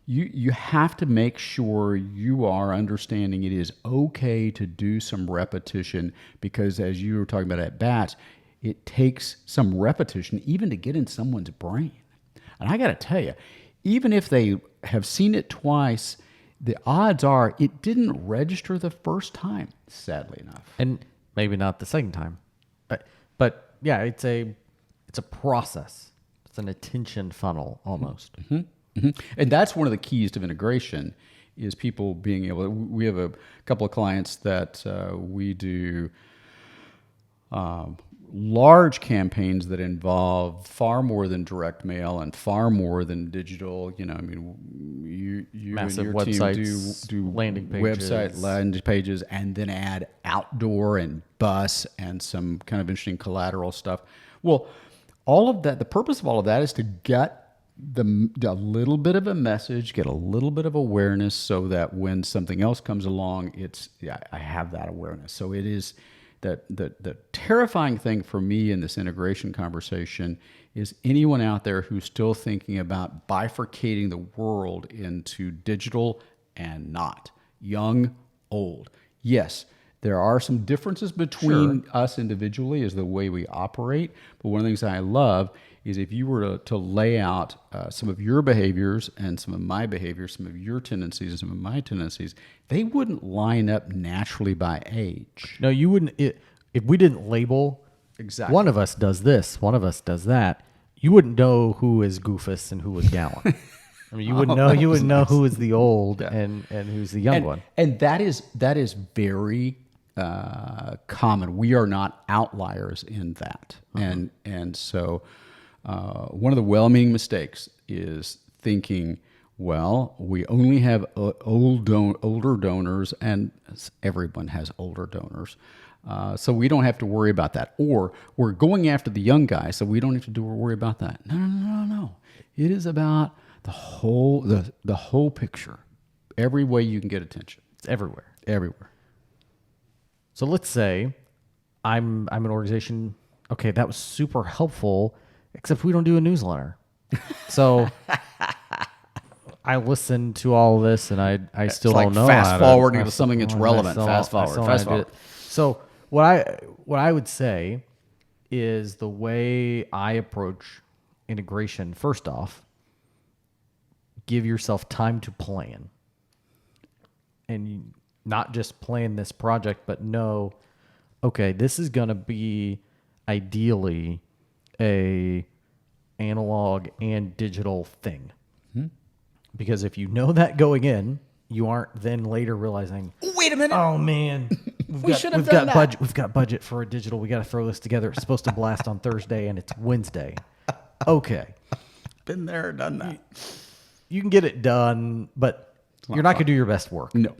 Speaker 3: You have to make sure you are understanding it is okay to do some repetition, because as you were talking about at bats, it takes some repetition even to get in someone's brain. And I got to tell you, even if they have seen it twice, the odds are it didn't register the first time, sadly enough.
Speaker 2: And maybe not the second time. But yeah, it's a process. It's an attention funnel almost.
Speaker 3: Mm-hmm. Mm-hmm. And that's one of the keys to integration, is people being able to, we have a couple of clients that we do large campaigns that involve far more than direct mail and far more than digital. You
Speaker 2: Massive
Speaker 3: and your
Speaker 2: websites,
Speaker 3: team do
Speaker 2: landing
Speaker 3: pages, and then add outdoor and bus and some kind of interesting collateral stuff. Well, all of that, the purpose of all of that is to get a little bit of a message, get a little bit of awareness, so that when something else comes along, I have that awareness. So it is that the terrifying thing for me in this integration conversation is anyone out there who's still thinking about bifurcating the world into digital and not, young, old. Yes, there are some differences between us individually as the way we operate, but one of the things I love is if you were to lay out some of your behaviors and some of my behaviors, some of your tendencies and some of my tendencies, they wouldn't line up naturally by age.
Speaker 2: No, you wouldn't. If we didn't label,
Speaker 3: exactly,
Speaker 2: one of us does this, one of us does that, you wouldn't know who is Goofus and who is Gowan. I mean, you wouldn't know. You wouldn't know who is the old and who's the young one.
Speaker 3: And that is very common. We are not outliers in that. And so one of the well-meaning mistakes is thinking, well, we only have older donors, and everyone has older donors, so we don't have to worry about that. Or we're going after the young guy, so we don't have to worry about that. No. It is about the whole picture. Every way you can get attention.
Speaker 2: It's everywhere.
Speaker 3: Everywhere.
Speaker 2: So let's say I'm an organization. Okay, that was super helpful, except we don't do a newsletter. So I listen to all of this, and I still don't know.
Speaker 3: Fast forwarding to something that's relevant. Fast forward.
Speaker 2: So what I would say is the way I approach integration. First off, give yourself time to plan, and not just plan this project, but know, okay, this is going to be ideally a analog and digital thing. Because if you know that going in, you aren't then later realizing,
Speaker 3: Wait a minute.
Speaker 2: oh man, we've got budget. We've got budget for a digital. We got to throw this together. It's supposed to blast on Thursday and it's Wednesday. Okay.
Speaker 3: Been there, done that.
Speaker 2: You can get it done, but you're not going to do your best work.
Speaker 3: No.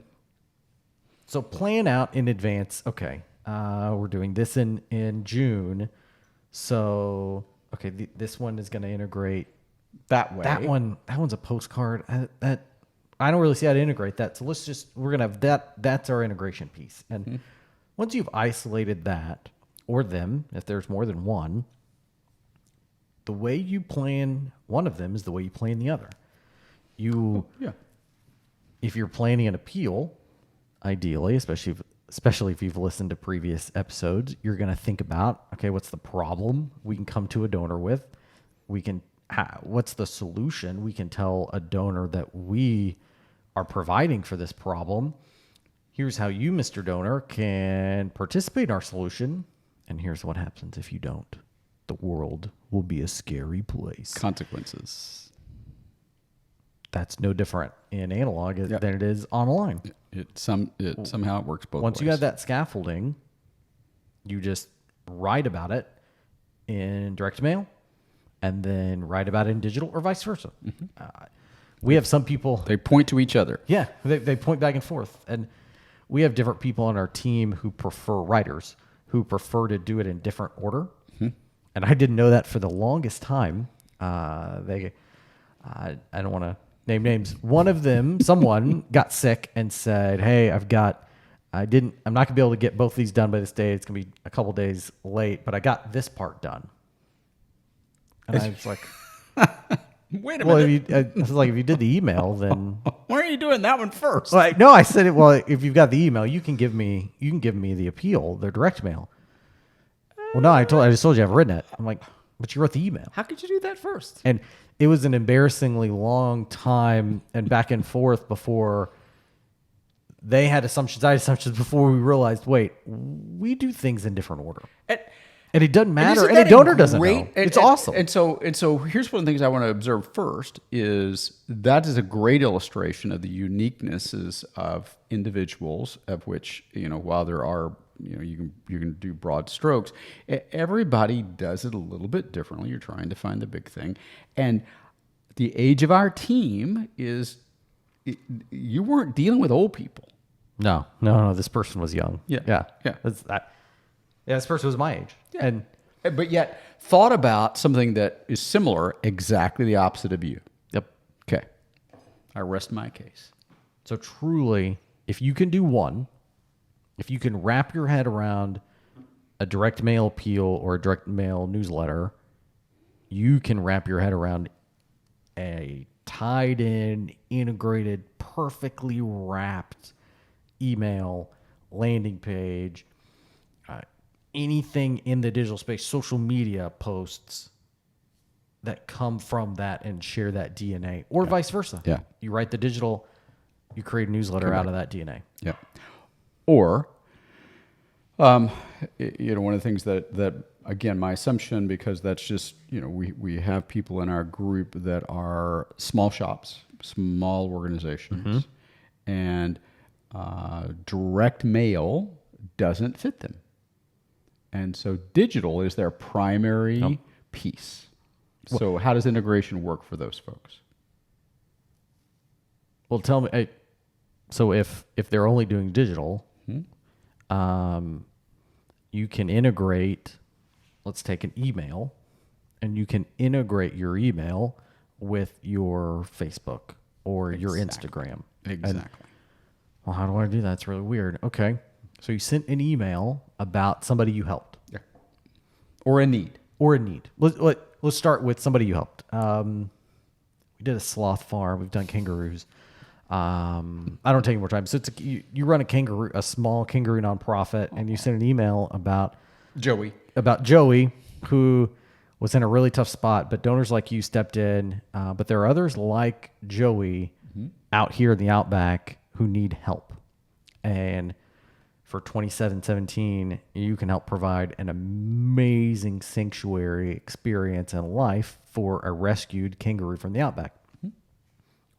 Speaker 2: So plan out in advance. Okay. We're doing this in June. So, okay, this one is going to integrate
Speaker 3: That way.
Speaker 2: that one's a postcard. I don't really see how to integrate that. So we're going to have that. That's our integration piece. And once you've isolated that or them, if there's more than one, the way you plan one of them is the way you plan the other. If you're planning an appeal, ideally, especially if you've listened to previous episodes, you're going to think about, okay, what's the problem we can come to a donor with? What's the solution we can tell a donor that we are providing for this problem? Here's how you, Mr. Donor, can participate in our solution. And here's what happens if you don't. The world will be a scary place.
Speaker 3: Consequences.
Speaker 2: That's no different in analog than it is online.
Speaker 3: Somehow it works both
Speaker 2: Once
Speaker 3: ways.
Speaker 2: you have that scaffolding, you just write about it in direct mail and then write about it in digital or vice versa. We have some people...
Speaker 3: They point to each other.
Speaker 2: Yeah, they point back and forth. And we have different people on our team who prefer writers, who prefer to do it in different order. And I didn't know that for the longest time. I don't want to name names. One of them, someone got sick and said, hey, I'm not going to be able to get both these done by this day. It's going to be a couple days late, but I got this part done. And I was like,
Speaker 3: Wait a
Speaker 2: well,
Speaker 3: minute.
Speaker 2: I was like, if you did the email, then
Speaker 3: Why are you doing that one first?
Speaker 2: like, no, I said it. Well, if you've got the email, you can give me the appeal, the direct mail. Well, no, I just told you I've written it. I'm like, but you wrote the email.
Speaker 3: How could you do that first?
Speaker 2: And it was an embarrassingly long time and back and forth before they had assumptions, I had assumptions, before we realized, wait, we do things in different order. And it doesn't matter. And a donor doesn't know. It's awesome.
Speaker 3: And so here's one of the things I want to observe first is that is a great illustration of the uniquenesses of individuals, of which, while there are, you can do broad strokes, everybody does it a little bit differently. You're trying to find the big thing. And the age of our team is, you weren't dealing with old people.
Speaker 2: No. This person was young.
Speaker 3: Yeah.
Speaker 2: This person was my age. Yeah.
Speaker 3: But yet thought about something that is similar, exactly the opposite of you.
Speaker 2: Yep.
Speaker 3: Okay. I rest my case.
Speaker 2: So truly, if you can do one, if you can wrap your head around a direct mail appeal or a direct mail newsletter, you can wrap your head around a tied in, integrated, perfectly wrapped email, landing page, anything in the digital space, social media posts that come from that and share that DNA, or vice versa.
Speaker 3: Yeah.
Speaker 2: You write the digital, you create a newsletter out of that DNA.
Speaker 3: Yeah. Or, one of the things that again, my assumption, because that's just, we have people in our group that are small shops, small organizations, and direct mail doesn't fit them. And so digital is their primary piece. So how does integration work for those folks?
Speaker 2: Well, tell me, so if they're only doing digital, you can integrate, let's take an email, and you can integrate your email with your Facebook or your Instagram.
Speaker 3: Exactly.
Speaker 2: Well, how do I do that? It's really weird. Okay. So you sent an email about somebody you helped.
Speaker 3: Yeah. Or a need.
Speaker 2: Let's start with somebody you helped. We did a sloth farm. We've done kangaroos. I don't take any more time. So it's you run a small kangaroo nonprofit, and you send an email about Joey, who was in a really tough spot, but donors like you stepped in. But there are others like Joey out here in the outback who need help. And for 2717, you can help provide an amazing sanctuary experience and life for a rescued kangaroo from the outback.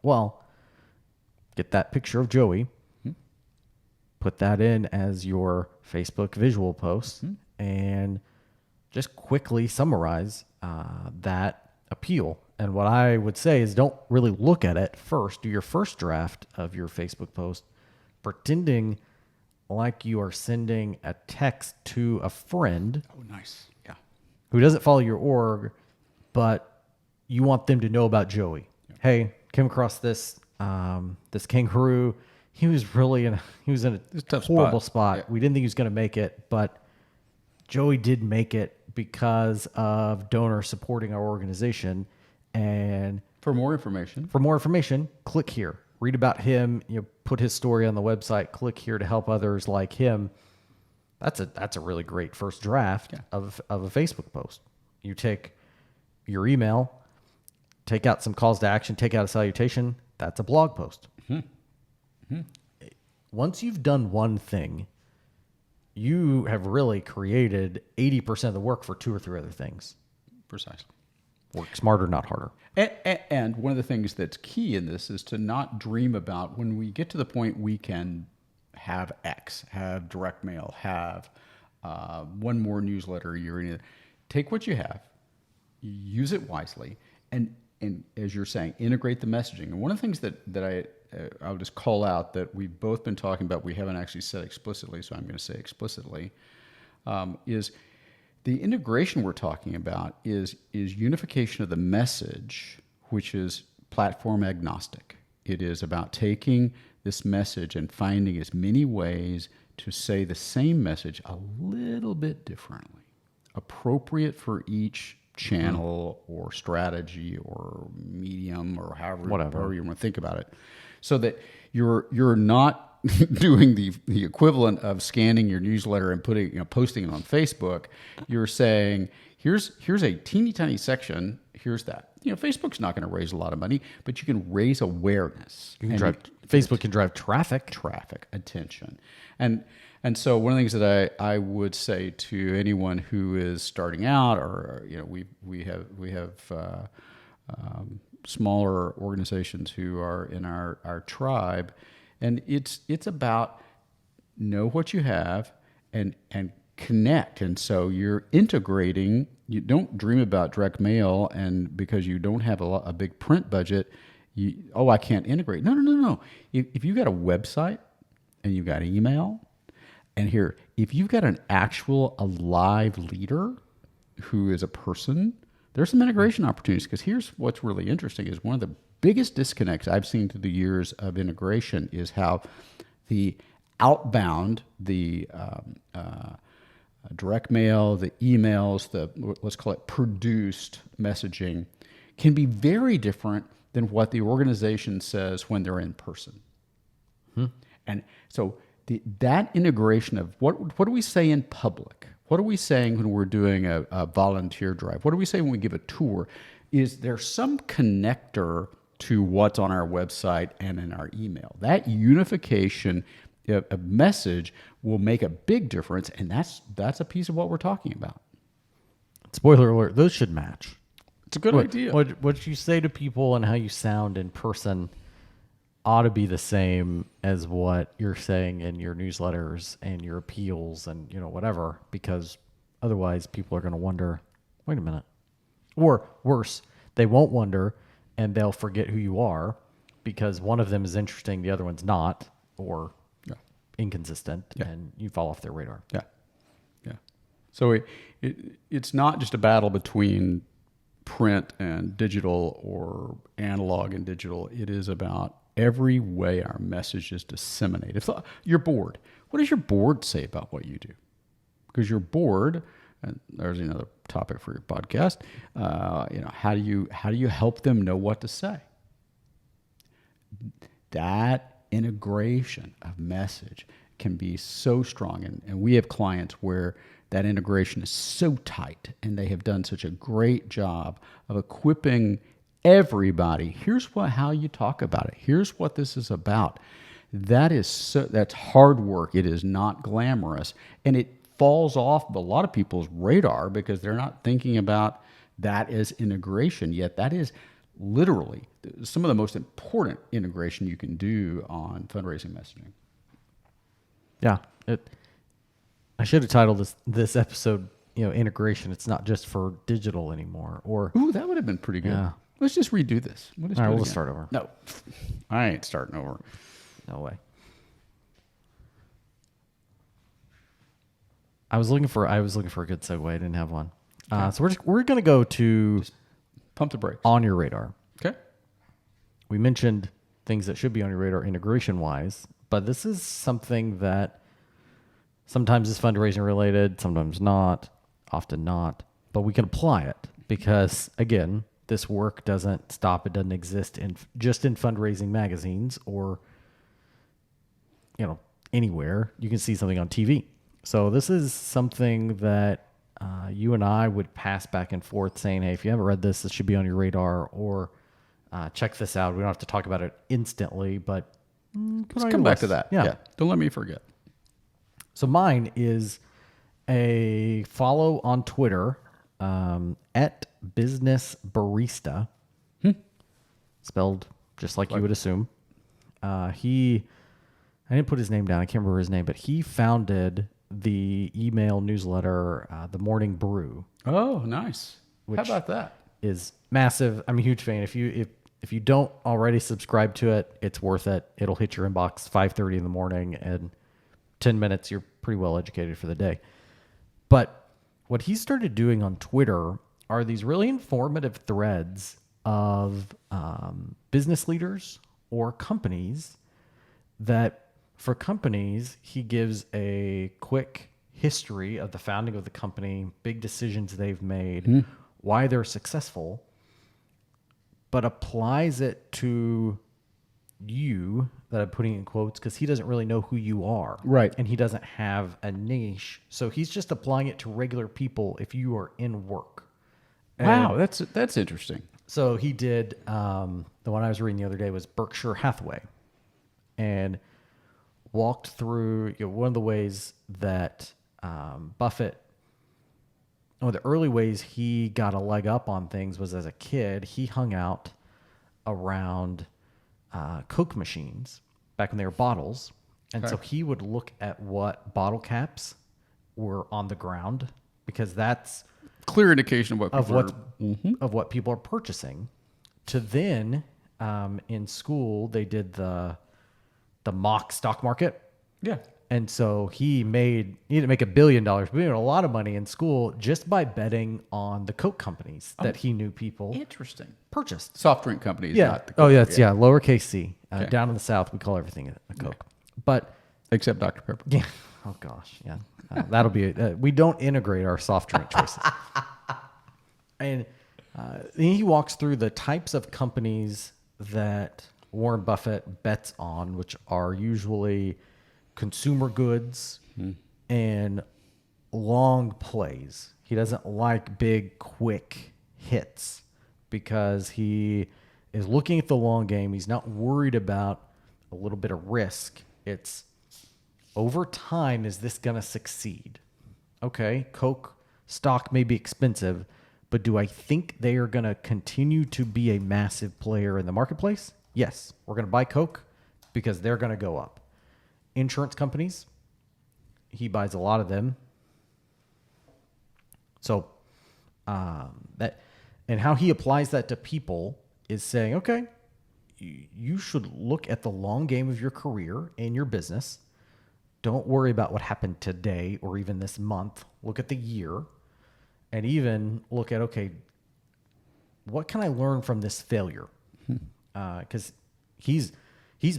Speaker 2: Well, get that picture of Joey, put that in as your Facebook visual post, and just quickly summarize that appeal. And what I would say is don't really look at it first. Do your first draft of your Facebook post pretending like you are sending a text to a friend.
Speaker 3: Oh, nice. Yeah.
Speaker 2: Who doesn't follow your org, but you want them to know about Joey. Yep. Hey, came across this this kangaroo. He was in a horrible spot. Yeah. We didn't think he was going to make it, but Joey did make it because of donors supporting our organization. And
Speaker 3: for more information,
Speaker 2: click here. Read about him. Put his story on the website. Click here to help others like him. That's a really great first draft of a Facebook post. You take your email, take out some calls to action, take out a salutation. That's a blog post. Once you've done one thing, you have really created 80% of the work for 2 or 3 other things.
Speaker 3: Precisely.
Speaker 2: Work smarter, not harder.
Speaker 3: And one of the things that's key in this is to not dream about when we get to the point we can have X, have direct mail, have one more newsletter a year. Take what you have, use it wisely, and as you're saying, integrate the messaging. And one of the things that I'll just call out that we've both been talking about, we haven't actually said explicitly, so I'm going to say explicitly, is the integration we're talking about is unification of the message, which is platform agnostic. It is about taking this message and finding as many ways to say the same message a little bit differently, appropriate for each channel or strategy or medium or however you want to think about it, so that you're not doing the equivalent of scanning your newsletter and posting it on Facebook. You're saying here's a teeny tiny section. Here's that. Facebook's not going to raise a lot of money, but you can raise awareness.
Speaker 2: Facebook can drive traffic,
Speaker 3: attention, and so one of the things that I would say to anyone who is starting out, or we have smaller organizations who are in our tribe, and it's about know what you have and connect. And so you're integrating. You don't dream about direct mail, and because you don't have a big print budget, I can't integrate. No. If you got a website and you've got email, and if you've got a live leader who is a person, there's some integration opportunities. Because here's what's really interesting is one of the biggest disconnects I've seen through the years of integration is how the outbound, the direct mail, the emails, let's call it produced messaging, can be very different than what the organization says when they're in person. And so that integration of what do we say in public? What are we saying when we're doing a volunteer drive? What do we say when we give a tour? Is there some connector to what's on our website and in our email? That unification of message will make a big difference, and that's a piece of what we're talking about.
Speaker 2: Spoiler alert, those should match.
Speaker 3: It's a good idea.
Speaker 2: What you say to people and how you sound in person ought to be the same as what you're saying in your newsletters and your appeals and whatever, because otherwise people are going to wonder, wait a minute. Or worse, they won't wonder and they'll forget who you are because one of them is interesting, the other one's not, or inconsistent, and you fall off their radar.
Speaker 3: Yeah. So it's not just a battle between print and digital or analog and digital. It is about every way our message is disseminated. If your board, what does your board say about what you do? Because your board, and there's another topic for your podcast, how do you help them know what to say? That integration of message can be so strong, and we have clients where that integration is so tight, and they have done such a great job of equipping everybody. Here's how you talk about it. Here's what this is about. that's hard work. It is not glamorous, and it falls off a lot of people's radar because they're not thinking about that as integration. Yet that is literally some of the most important integration you can do on fundraising messaging.
Speaker 2: Yeah. I should have titled this episode, integration. It's not just for digital anymore. Or
Speaker 3: Ooh, that would have been pretty good.
Speaker 2: Yeah.
Speaker 3: Let's just redo this.
Speaker 2: All right, we'll start over.
Speaker 3: No, I ain't starting over.
Speaker 2: No way. I was looking for a good segue. I didn't have one. So we're gonna go to
Speaker 3: Pump the brakes.
Speaker 2: on your radar.
Speaker 3: Okay.
Speaker 2: We mentioned things that should be on your radar integration wise, but this is something that sometimes is fundraising related, sometimes not, often not, but we can apply it because again, this work doesn't stop. It doesn't exist just in fundraising magazines or, anywhere. You can see something on TV. So this is something that you and I would pass back and forth saying, hey, if you haven't read this, this should be on your radar, or check this out. We don't have to talk about it instantly, but
Speaker 3: Let's come back to that.
Speaker 2: Yeah.
Speaker 3: Don't let me forget.
Speaker 2: So mine is a follow on Twitter at Business Barista, spelled just like you would assume. I didn't put his name down. I can't remember his name, but he founded the email newsletter, The Morning Brew.
Speaker 3: Oh, nice. How about that?
Speaker 2: Is massive. I'm a huge fan. If you don't already subscribe to it, it's worth it. It'll hit your inbox 5:30 in the morning, and 10 minutes, you're pretty well educated for the day. But what he started doing on Twitter are these really informative threads of business leaders or companies that, for companies, he gives a quick history of the founding of the company, big decisions they've made, why they're successful, but applies it to you, that I'm putting in quotes, because he doesn't really know who you are.
Speaker 3: Right.
Speaker 2: And he doesn't have a niche. So he's just applying it to regular people if you are in work.
Speaker 3: Wow, that's interesting.
Speaker 2: So he did, the one I was reading the other day was Berkshire Hathaway, and walked through one of the ways that Buffett, one of the early ways he got a leg up on things was as a kid, he hung out around Coke machines back when they were bottles. And so he would look at what bottle caps were on the ground, because that's
Speaker 3: Clear indication of
Speaker 2: what people are purchasing. To then, in school, they did the mock stock market.
Speaker 3: Yeah.
Speaker 2: And so he didn't make $1 billion, but he made a lot of money in school just by betting on the Coke companies that he knew people
Speaker 3: Interesting.
Speaker 2: purchased.
Speaker 3: Soft drink companies.
Speaker 2: Yeah.
Speaker 3: Not the
Speaker 2: Lowercase c.
Speaker 3: Okay.
Speaker 2: Down in the South, we call everything a Coke. But
Speaker 3: Except Dr. Pepper.
Speaker 2: yeah, oh gosh, yeah, that'll be. We don't integrate our soft drink choices. And he walks through the types of companies that Warren Buffett bets on, which are usually consumer goods and long plays. He doesn't like big, quick hits because he is looking at the long game. He's not worried about a little bit of risk. It's over time, is this going to succeed? Okay, Coke stock may be expensive, but do I think they are going to continue to be a massive player in the marketplace? Yes, we're going to buy Coke because they're going to go up. Insurance companies, he buys a lot of them. So that, and how he applies that to people is saying, okay, you should look at the long game of your career and your business. Don't worry about what happened today or even this month. Look at the year, and even look at, okay, what can I learn from this failure? Because he's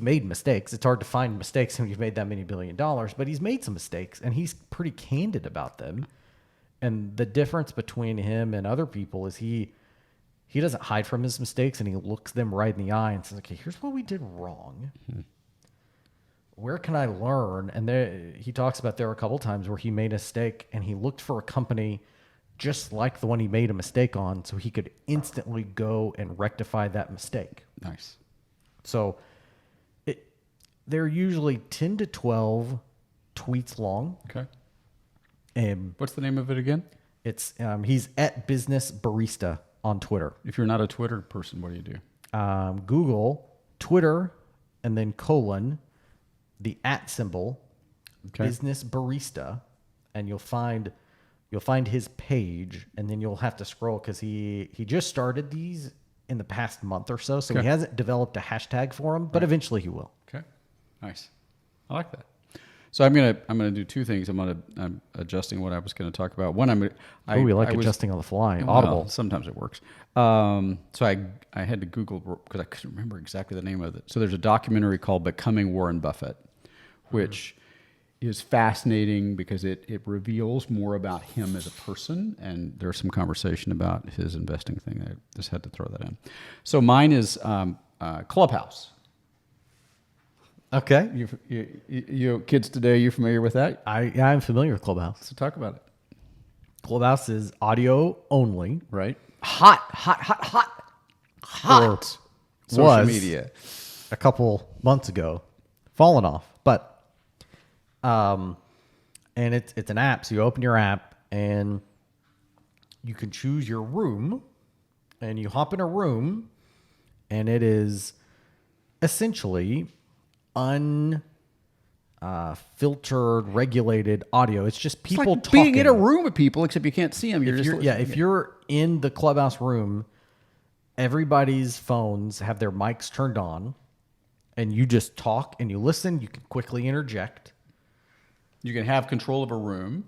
Speaker 2: made mistakes. It's hard to find mistakes when you've made that many $1 billion, but he's made some mistakes, and he's pretty candid about them. And the difference between him and other people is he doesn't hide from his mistakes, and he looks them right in the eye and says, okay, here's what we did wrong. Where can I learn? And he talks about there were a couple times where he made a mistake, and he looked for a company just like the one he made a mistake on, so he could instantly go and rectify that mistake.
Speaker 3: Nice.
Speaker 2: So they're usually 10 to 12 tweets long.
Speaker 3: Okay.
Speaker 2: And
Speaker 3: What's the name of it again?
Speaker 2: it's he's at Business Barista on Twitter.
Speaker 3: If you're not a Twitter person, what do you do?
Speaker 2: Google Twitter and then colon the @ symbol Business Barista, and you'll find his page, and then you'll have to scroll because he just started these in the past month or so, so he hasn't developed a hashtag for them, but eventually he will.
Speaker 3: Okay, nice. I like that. So I'm gonna do two things. I'm adjusting what I was going to talk about. One,
Speaker 2: We like adjusting on the fly. Audible.
Speaker 3: Well, sometimes it works. So I had to Google because I couldn't remember exactly the name of it. So there's a documentary called Becoming Warren Buffett, which is fascinating because it reveals more about him as a person, and there's some conversation about his investing thing. I just had to throw that in. So mine is Clubhouse.
Speaker 2: Okay.
Speaker 3: You kids today, you familiar with that?
Speaker 2: I'm familiar with Clubhouse.
Speaker 3: So talk about it.
Speaker 2: Clubhouse is audio only.
Speaker 3: Right?
Speaker 2: Hot.
Speaker 3: Social media.
Speaker 2: A couple months ago, fallen off. But, and it's an app. So you open your app and you can choose your room, and you hop in a room, and it is essentially unfiltered, regulated audio. It's just people
Speaker 3: like
Speaker 2: talking.
Speaker 3: being in a room with people, except you can't see them.
Speaker 2: If you're in the Clubhouse room, everybody's phones have their mics turned on, and you just talk and you listen. You can quickly interject.
Speaker 3: You can have control of a room.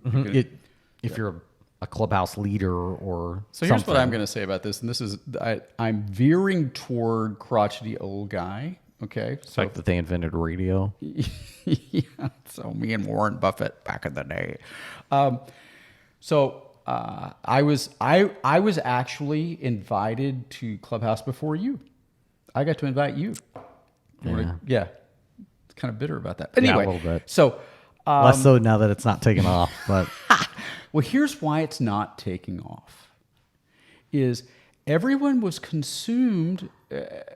Speaker 2: If you're a Clubhouse leader or
Speaker 3: so here's what I'm going to say about this, and this is I'm veering toward crotchety old guy. Okay,
Speaker 2: so like that they invented radio.
Speaker 3: Yeah, so me and Warren Buffett back in the day. I was actually invited to Clubhouse before you. I got to invite you. Yeah. It's kind of bitter about that. But anyway,
Speaker 2: a little bit.
Speaker 3: So
Speaker 2: less so now that it's not taken off. But
Speaker 3: well, here's why it's not taking off. Is everyone was consumed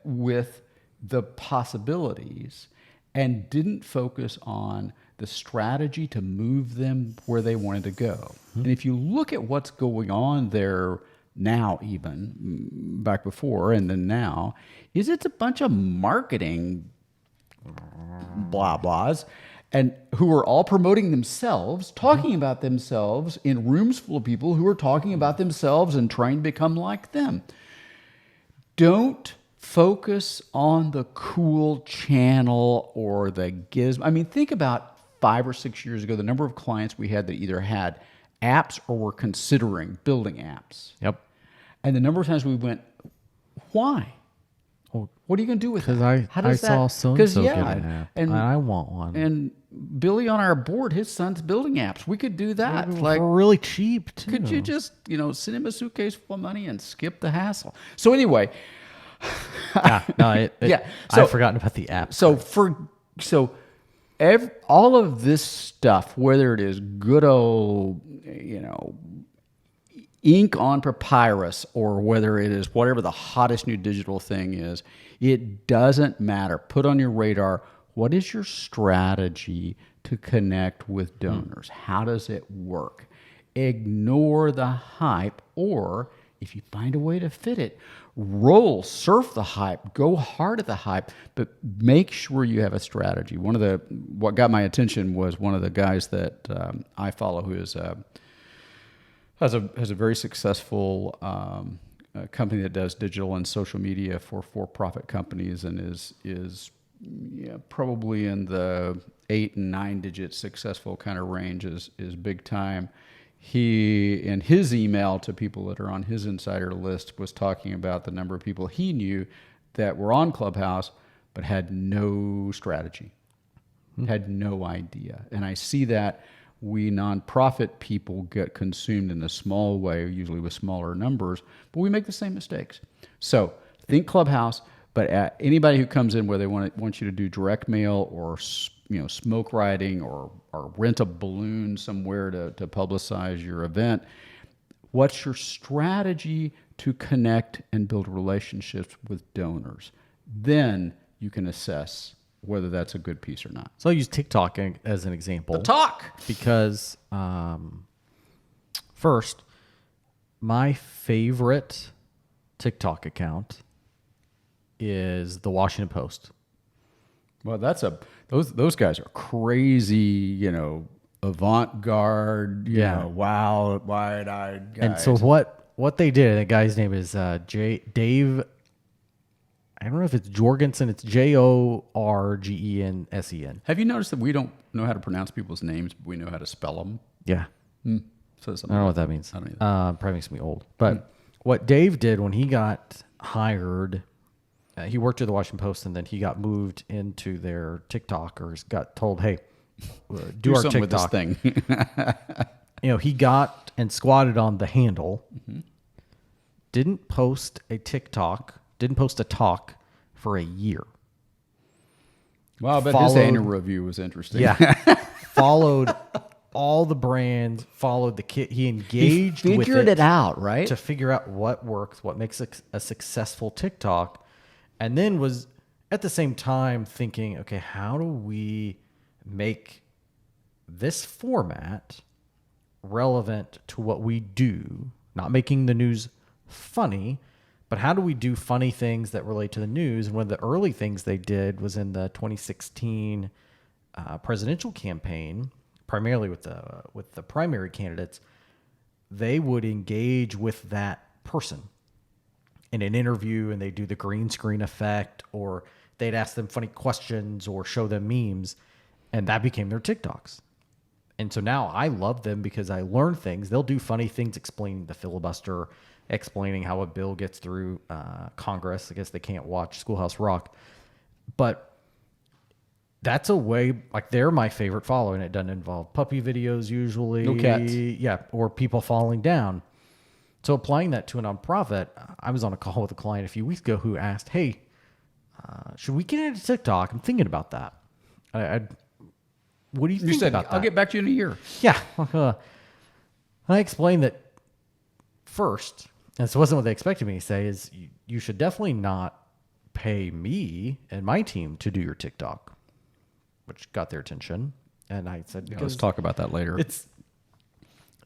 Speaker 3: with the possibilities and didn't focus on the strategy to move them where they wanted to go. Mm-hmm. And if you look at what's going on there now, even back before and then now, is it's a bunch of marketing blah blahs, and who are all promoting themselves, talking about themselves in rooms full of people who are talking about themselves and trying to become like them. Don't focus on the cool channel or the gizmo. I mean, think about 5 or 6 years ago, the number of clients we had that either had apps or were considering building apps.
Speaker 2: Yep.
Speaker 3: And the number of times we went, why?
Speaker 2: Well,
Speaker 3: what are you going to do with
Speaker 2: because
Speaker 3: that?
Speaker 2: I saw so-and-so get an app, and I want one.
Speaker 3: And Billy on our board, his son's building apps. We could do that.
Speaker 2: For really cheap, too.
Speaker 3: Could you just, send him a suitcase full of money and skip the hassle? So anyway...
Speaker 2: I've forgotten about the app.
Speaker 3: All of this stuff, whether it is good old, ink on papyrus, or whether it is whatever the hottest new digital thing is, it doesn't matter. Put on your radar, what is your strategy to connect with donors? How does it work? Ignore the hype, or if you find a way to fit it, surf the hype, go hard at the hype, but make sure you have a strategy. What got my attention was one of the guys that I follow, who is has a very successful company that does digital and social media for-profit companies, and is probably in the 8 and 9 digit successful kind of range is big time. He, in his email to people that are on his insider list, was talking about the number of people he knew that were on Clubhouse but had no strategy, had no idea. And I see that we nonprofit people get consumed in a small way, usually with smaller numbers, but we make the same mistakes. So think Clubhouse, but anybody who comes in where they want you to do direct mail or smoke riding or rent a balloon somewhere to publicize your event. What's your strategy to connect and build relationships with donors? Then you can assess whether that's a good piece or not.
Speaker 2: So I'll use TikTok as an example.
Speaker 3: Talk.
Speaker 2: Because first, my favorite TikTok account is the Washington Post.
Speaker 3: Well, those guys are crazy, avant-garde, wild, wide-eyed guys.
Speaker 2: And so what they did, the guy's name is Dave. I don't know if it's Jorgensen. It's Jorgensen.
Speaker 3: Have you noticed that we don't know how to pronounce people's names, but we know how to spell them?
Speaker 2: Yeah.
Speaker 3: So
Speaker 2: I don't know what that means.
Speaker 3: I don't either.
Speaker 2: Probably makes me old. But what Dave did when he got hired, he worked at the Washington Post, and then he got moved into their TikTok, or got told, "Hey, do our
Speaker 3: something
Speaker 2: TikTok
Speaker 3: with this thing."
Speaker 2: He got and squatted on the handle. Didn't post a TikTok. Didn't post a talk for a year.
Speaker 3: Well, I bet his annual review was interesting.
Speaker 2: Yeah. Followed all the brands, followed the kit. He engaged with
Speaker 3: it out, right?
Speaker 2: to figure out what works, what makes a successful TikTok, and then was at the same time thinking, okay, how do we make this format relevant to what we do? Not making the news funny, but how do we do funny things that relate to the news? And one of the early things they did was in the 2016 presidential campaign, primarily with the primary candidates. They would engage with that person in an interview, and they do the green screen effect, or they'd ask them funny questions or show them memes, and that became their TikToks. And so now I love them because I learn things. They'll do funny things explaining the filibuster, explaining how a bill gets through Congress. I guess they can't watch Schoolhouse Rock. But that's a way, like, they're my favorite follow, and it doesn't involve puppy videos usually.
Speaker 3: No cats.
Speaker 2: Yeah, or people falling down. So applying that to a nonprofit, I was on a call with a client a few weeks ago who asked, hey, should we get into TikTok? I'm thinking about that. What do you think about that?
Speaker 3: I'll get back to you in a year.
Speaker 2: Yeah. I explained that first, and this wasn't what they expected me to say, is you should definitely not pay me and my team to do your TikTok, which got their attention. And I said,
Speaker 3: Yeah, let's talk about that later.
Speaker 2: It's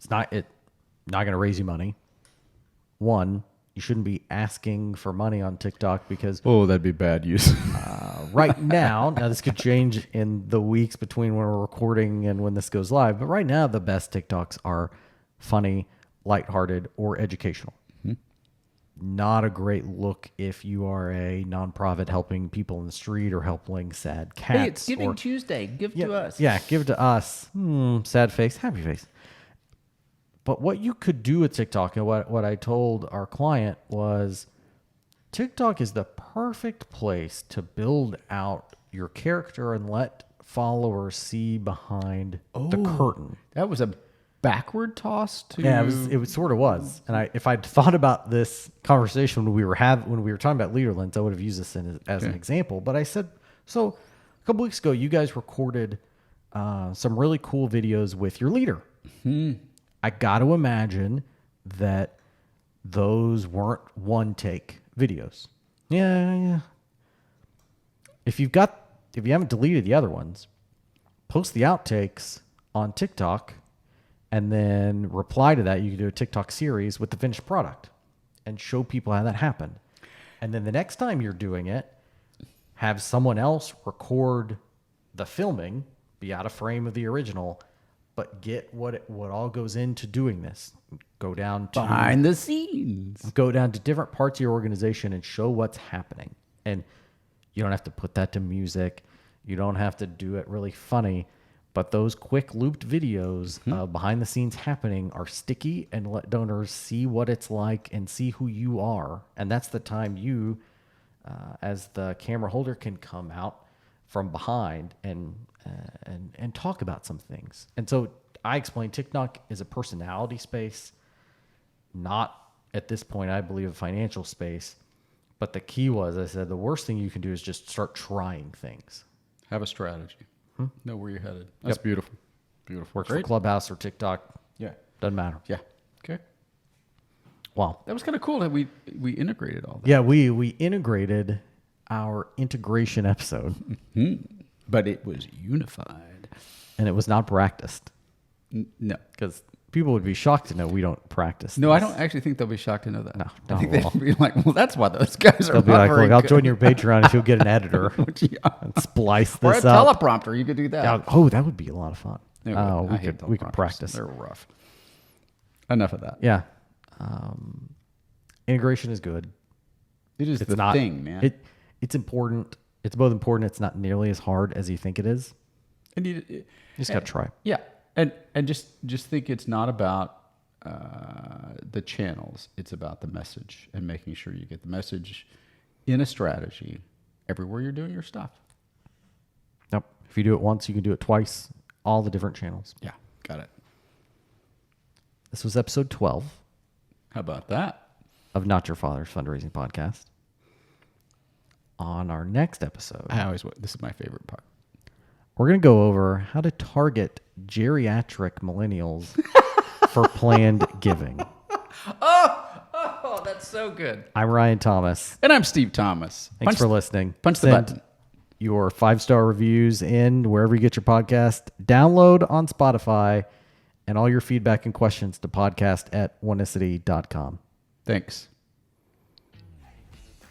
Speaker 2: not going to raise you money. One, you shouldn't be asking for money on TikTok because
Speaker 3: that'd be bad use.
Speaker 2: right now this could change in the weeks between when we're recording and when this goes live, but right now the best TikToks are funny, lighthearted, or educational. Not a great look if you are a nonprofit helping people in the street or helping sad cats.
Speaker 3: Hey, it's Giving Tuesday. Give to us.
Speaker 2: Yeah, give to us. Sad face, happy face. But what you could do with TikTok, and what I told our client was, TikTok is the perfect place to build out your character and let followers see behind the curtain.
Speaker 3: That was a backward toss to...
Speaker 2: Yeah, it sort of was. And if I'd thought about this conversation when we were talking about Leaderlands, I would have used this as an example. But I said, so a couple weeks ago, you guys recorded some really cool videos with your leader. I got to imagine that those weren't one take videos. Yeah. If you haven't deleted the other ones, post the outtakes on TikTok and then reply to that. You can do a TikTok series with the finished product and show people how that happened. And then the next time you're doing it, have someone else record the filming, be out of frame of the original, but get what all goes into doing this. Go down to
Speaker 3: behind the scenes.
Speaker 2: Go down to different parts of your organization and show what's happening. And you don't have to put that to music. You don't have to do it really funny. But those quick looped videos behind the scenes happening are sticky and let donors see what it's like and see who you are. And that's the time you, as the camera holder, can come out from behind and talk about some things. And so I explained TikTok is a personality space, not at this point, I believe, a financial space. But the key was, I said, the worst thing you can do is just start trying things.
Speaker 3: Have a strategy. Know where you're headed. That's beautiful. Beautiful.
Speaker 2: Works for Clubhouse or TikTok.
Speaker 3: Yeah.
Speaker 2: Doesn't matter.
Speaker 3: Yeah. Okay.
Speaker 2: Wow.
Speaker 3: That was kind of cool that we integrated all that.
Speaker 2: Yeah, we integrated. our integration episode.
Speaker 3: But it was unified.
Speaker 2: And it was not practiced.
Speaker 3: No.
Speaker 2: Because people would be shocked to know we don't practice.
Speaker 3: No,
Speaker 2: this.
Speaker 3: I don't actually think they'll be shocked to know that.
Speaker 2: No,
Speaker 3: I
Speaker 2: not
Speaker 3: think
Speaker 2: at all.
Speaker 3: they'd be like, well, that's why those guys are
Speaker 2: They'll be
Speaker 3: not
Speaker 2: like,
Speaker 3: very
Speaker 2: look, I'll
Speaker 3: good."
Speaker 2: join your Patreon if you'll get an editor and splice
Speaker 3: Or a
Speaker 2: this up.
Speaker 3: teleprompter. You could do that.
Speaker 2: Yeah, oh, that would be a lot of fun.
Speaker 3: It would. I hate
Speaker 2: We could
Speaker 3: teleprompters.
Speaker 2: practice.
Speaker 3: They're rough. Enough of that.
Speaker 2: Yeah. Integration is good.
Speaker 3: It is
Speaker 2: It's
Speaker 3: the
Speaker 2: not,
Speaker 3: thing, man.
Speaker 2: It's important. It's both important. It's not nearly as hard as you think it is.
Speaker 3: And you
Speaker 2: just got to try.
Speaker 3: Yeah, and just think it's not about the channels. It's about the message and making sure you get the message in a strategy everywhere you're doing your stuff.
Speaker 2: Yep. If you do it once, you can do it twice. All the different channels.
Speaker 3: Yeah, got it.
Speaker 2: This was episode 12
Speaker 3: How about that?
Speaker 2: of Not Your Father's Fundraising Podcast. On our next episode,
Speaker 3: This is my favorite part.
Speaker 2: we're going to go over how to target geriatric millennials for planned giving.
Speaker 3: Oh, that's so good.
Speaker 2: I'm Ryan Thomas.
Speaker 3: And I'm Steve Thomas.
Speaker 2: Thanks for listening.
Speaker 3: Punch the
Speaker 2: Send
Speaker 3: button.
Speaker 2: your 5-star reviews in wherever you get your podcast. Download on Spotify, and all your feedback and questions to podcast@oneicity.com.
Speaker 3: Thanks.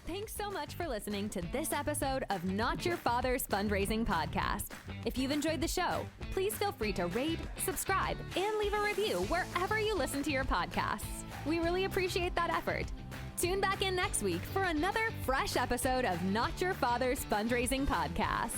Speaker 1: Thanks so much for listening to this episode of Not Your Father's Fundraising Podcast. If you've enjoyed the show, please feel free to rate, subscribe, and leave a review wherever you listen to your podcasts. We really appreciate that effort. Tune back in next week for another fresh episode of Not Your Father's Fundraising Podcast.